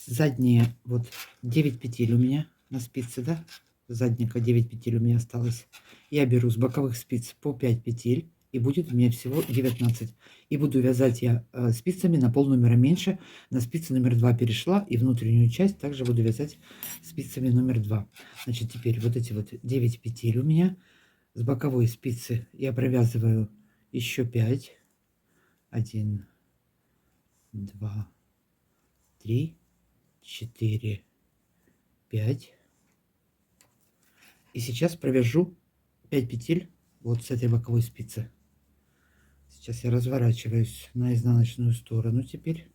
Задние, вот 9 петель у меня на спице, да? Задника 9 петель у меня осталось. Я беру с боковых спиц по 5 петель. И будет у меня всего 19. И буду вязать я спицами на полномера меньше. На спицу номер 2 перешла. И внутреннюю часть также буду вязать спицами номер 2. Значит, теперь вот эти вот 9 петель у меня. С боковой спицы я провязываю еще 5. 1, 2, 3, 4, 5. И сейчас провяжу 5 петель вот с этой боковой спицы. Сейчас я разворачиваюсь на изнаночную сторону теперь.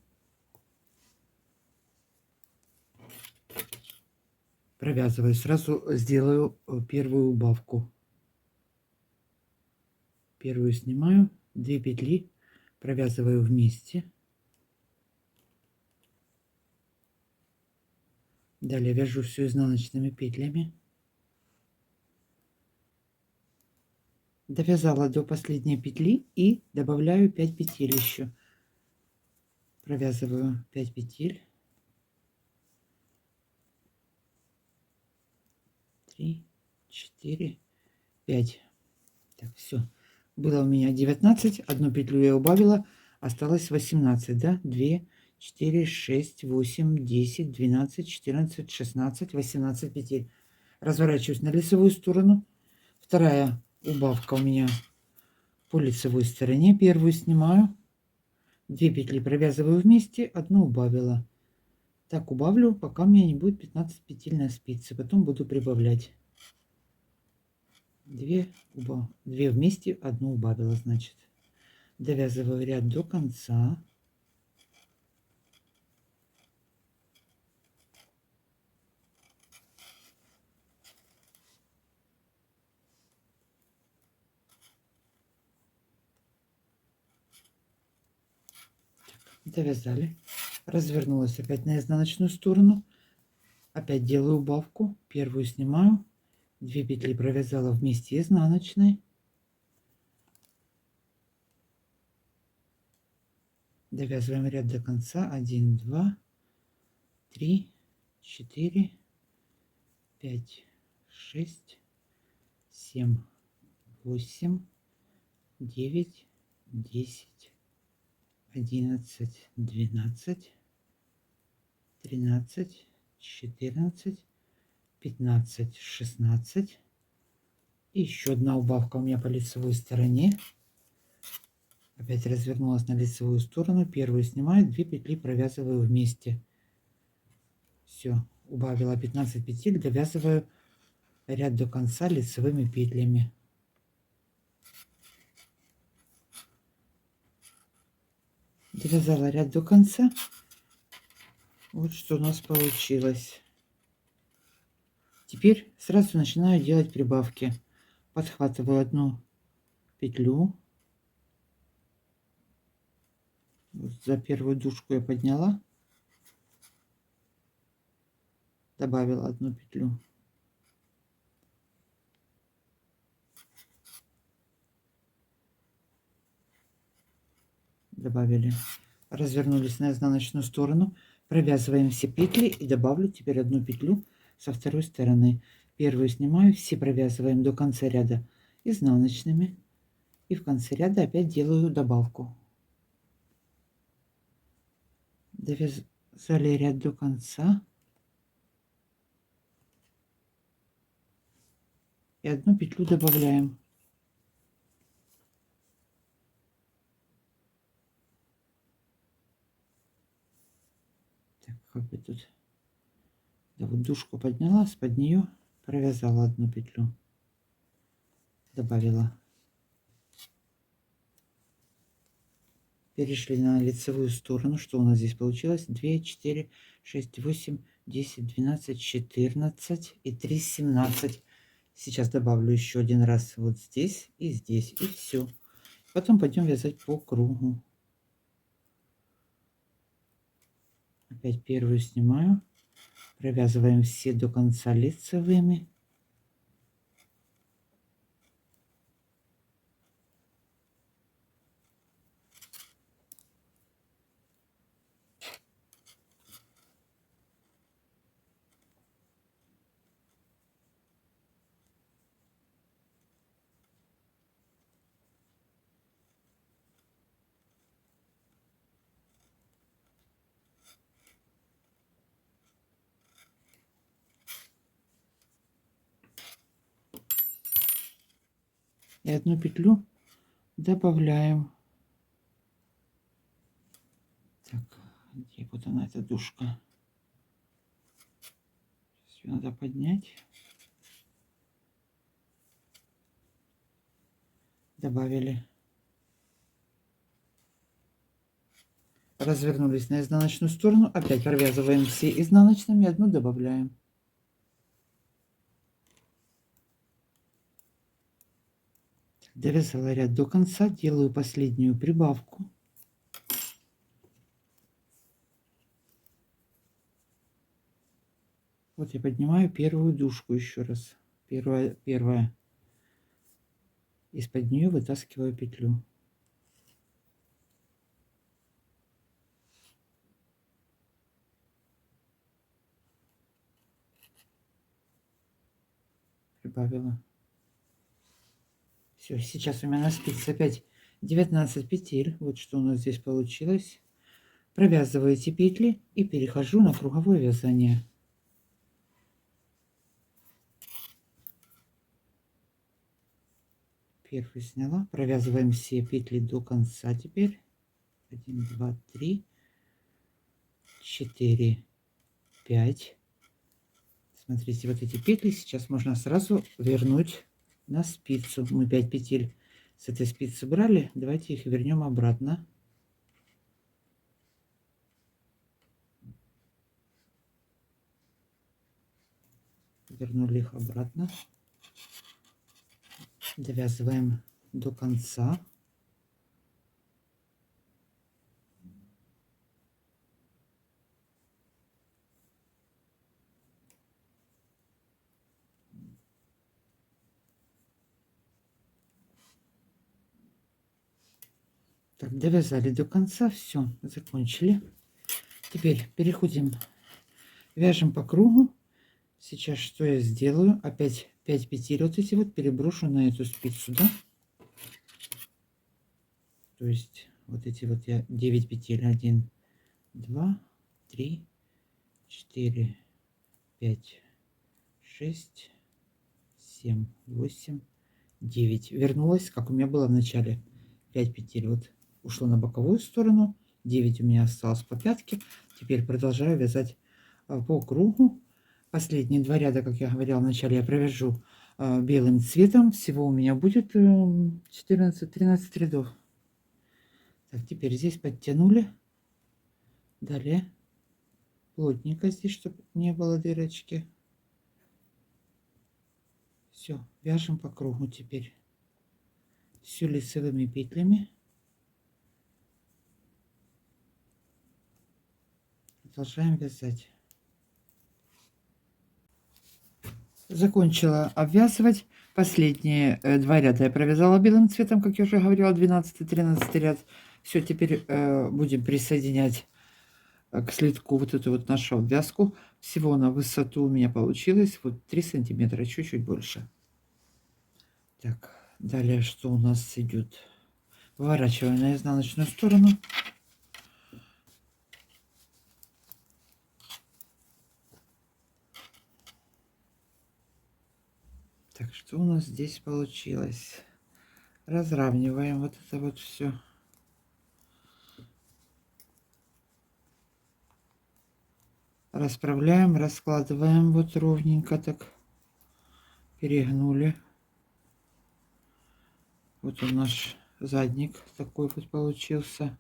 провязываю. Сразу сделаю первую убавку. Первую снимаю, 2 петли провязываю вместе. Далее вяжу все изнаночными петлями. Довязала до последней петли и добавляю 5 петель еще. Провязываю 5 петель. 3, 4, 5. Так, все. Было у меня 19. Одну петлю я убавила. Осталось 18, да? 2, 4, 6, 8, 10, 12, 14, 16, 18 петель. Разворачиваюсь на лицевую сторону. Вторая убавка у меня по лицевой стороне. Первую снимаю. 2 петли провязываю вместе. Одну убавила. Так убавлю, пока у меня не будет 15 петель на спице. Потом буду прибавлять. 2 вместе, одну убавила, значит. Довязываю ряд до конца. Довязали. Развернулась опять на изнаночную сторону. Опять делаю убавку. Первую снимаю. 2 петли провязала вместе изнаночной. Довязываем ряд до конца. 1, 2, 3, 4, 5, 6, 7, 8, 9, 10, 11, 12, 13, 14, 15, 16. И еще одна убавка у меня по лицевой стороне. Опять развернулась на лицевую сторону. Первую снимаю, 2 петли провязываю вместе. Все, убавила 15 петель, довязываю ряд до конца лицевыми петлями. Довязала ряд до конца. Вот что у нас получилось. Теперь сразу начинаю делать прибавки. Подхватываю одну петлю. Вот за первую дужку я подняла. Добавила одну петлю. Добавили. Развернулись на изнаночную сторону. Провязываем все петли и добавлю теперь одну петлю со второй стороны. Первую снимаю, все провязываем до конца ряда изнаночными. И в конце ряда опять делаю добавку. Довязали ряд до конца. И одну петлю добавляем. Так, как бы тут... Да, вот дужку подняла, под нее провязала одну петлю. Добавила. Перешли на лицевую сторону. Что у нас здесь получилось? 2, 4, 6, 8, 10, 12, 14 и 3, 17. Сейчас добавлю еще один раз вот здесь, и все. Потом пойдем вязать по кругу. Опять первую снимаю. Провязываем все до конца лицевыми. И одну петлю добавляем. Так, где вот она, эта дужка? Сейчас ее надо поднять. Добавили. Развернулись на изнаночную сторону. Опять провязываем все изнаночными, одну добавляем. Довязала ряд до конца, делаю последнюю прибавку. Вот я поднимаю первую дужку еще раз. Первая. Из-под нее вытаскиваю петлю. Прибавила. Все, сейчас у меня на спице опять 19 петель. Вот что у нас здесь получилось. Провязываю эти петли и перехожу на круговое вязание. Первую сняла. Провязываем все петли до конца теперь. 1, 2, 3, 4, 5. Смотрите, вот эти петли сейчас можно сразу вернуть на спицу. Мы 5 петель с этой спицы брали. Давайте их вернем обратно. Вернули их обратно. Довязываем до конца. Так, довязали до конца, все, закончили. Теперь переходим, вяжем по кругу. Сейчас что я сделаю? Опять 5 петель вот эти вот переброшу на эту спицу, да? То есть вот эти вот я 9 петель. 1, 2, 3, 4, 5, 6, 7, 8, 9. Вернулась, как у меня было в начале. 5 петель вот ушло на боковую сторону. 9 у меня осталось по пятке. Теперь продолжаю вязать по кругу. Последние 2 ряда, как я говорила вначале, я провяжу белым цветом. Всего у меня будет 14-13 рядов. Так, теперь здесь подтянули. Далее плотненько здесь, чтобы не было дырочки. Все, вяжем по кругу теперь. Все лицевыми петлями. Продолжаем вязать. Закончила обвязывать. Последние 2 ряда я провязала белым цветом, как я уже говорила, 12-13 ряд. Все, теперь будем присоединять к слитку вот эту вот нашу обвязку. Всего на высоту у меня получилось вот 3 сантиметра, чуть-чуть больше. Так, далее что у нас идет? Поворачиваем на изнаночную сторону. Так, что у нас здесь получилось? Разравниваем вот это вот все. Расправляем, раскладываем вот ровненько так. Перегнули. Вот он наш задник такой вот получился.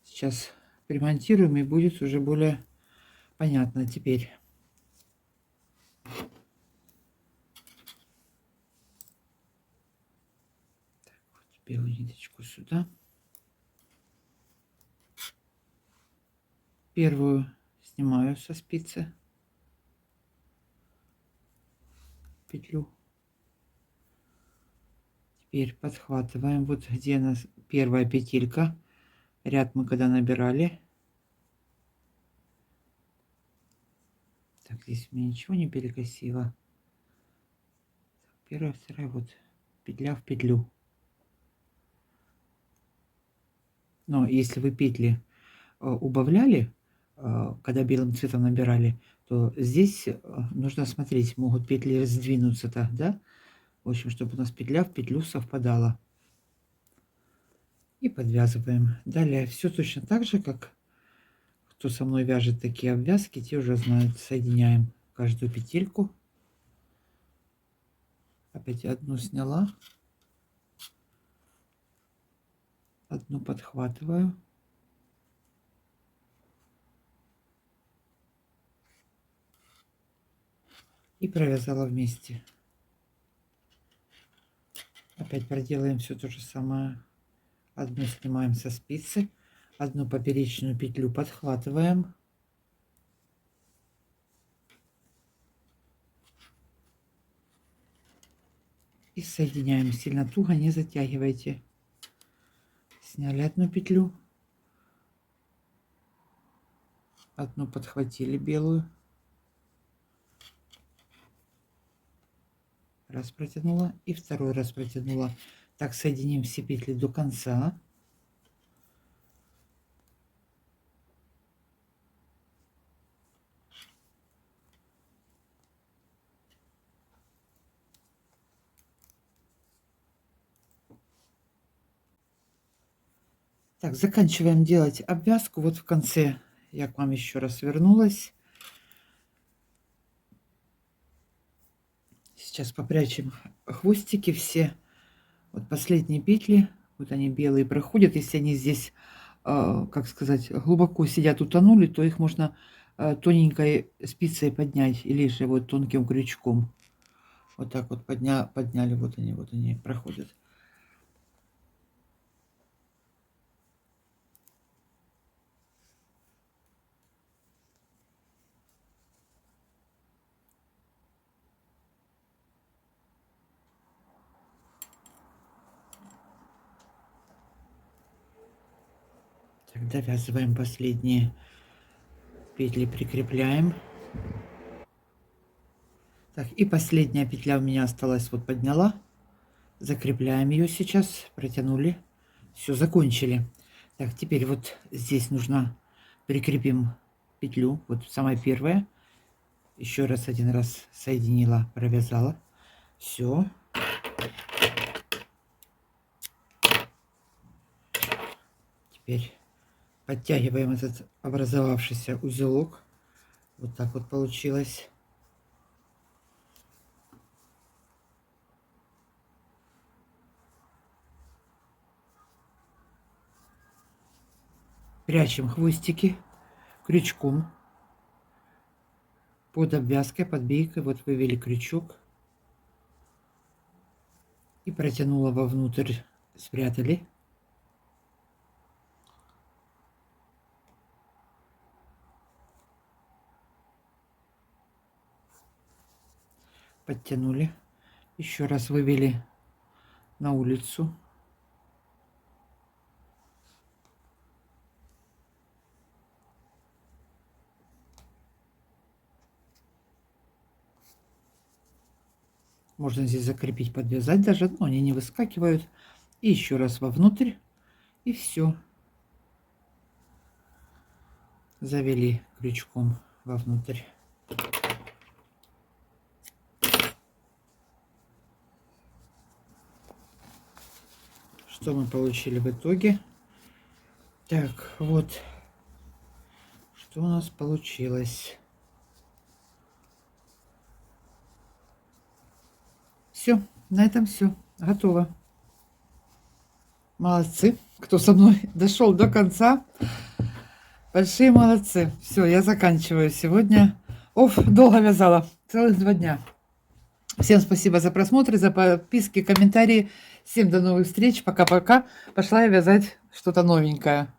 Сейчас примонтируем и будет уже более понятно теперь. Так, вот белую ниточку сюда. Первую снимаю со спицы петлю. Теперь подхватываем вот где у нас первая петелька. Ряд мы когда набирали. Так, здесь у меня ничего не перекосило. Первая, вторая, вот петля в петлю. Но если вы петли убавляли, когда белым цветом набирали, то здесь нужно смотреть, могут петли сдвинуться-то, да? В общем, чтобы у нас петля в петлю совпадала. И подвязываем. Далее все точно так же, как кто со мной вяжет такие обвязки, те уже знают. Соединяем каждую петельку. Опять одну сняла. Одну подхватываю. И провязала вместе. Опять проделаем все то же самое. Одну снимаем со спицы, одну поперечную петлю подхватываем. И соединяем. Сильно туго не затягивайте. Сняли одну петлю. Одну подхватили белую. Раз протянула. И второй раз протянула. Так соединим все петли до конца. Так, заканчиваем делать обвязку. Вот в конце я к вам еще раз вернулась. Сейчас попрячем хвостики все. Вот последние петли, вот они белые проходят. Если они здесь, как сказать, глубоко сидят, утонули, то их можно тоненькой спицей поднять или же вот тонким крючком. Вот так вот подняли, вот они проходят. Так, довязываем последние петли, прикрепляем. Так, и последняя петля у меня осталась, вот подняла. Закрепляем ее сейчас, протянули. Все, закончили. Так, теперь вот здесь нужно прикрепим петлю, вот самая первая. Еще раз один раз соединила, провязала. Все. Теперь подтягиваем этот образовавшийся узелок. Вот так вот получилось. Прячем хвостики крючком под обвязкой, под бейкой. Вот вывели крючок и протянула вовнутрь, спрятали. Подтянули. Еще раз вывели на улицу. Можно здесь закрепить, подвязать даже, но они не выскакивают. И еще раз вовнутрь. И все. Завели крючком вовнутрь. Что мы получили в итоге? Так, вот. Что у нас получилось? Все, на этом все. Готово. Молодцы, кто со мной дошел до конца. Большие молодцы. Все, я заканчиваю сегодня. Оф, долго вязала. Целых 2 дня. Всем спасибо за просмотр, за подписки, комментарии. Всем до новых встреч. Пока-пока. Пошла я вязать что-то новенькое.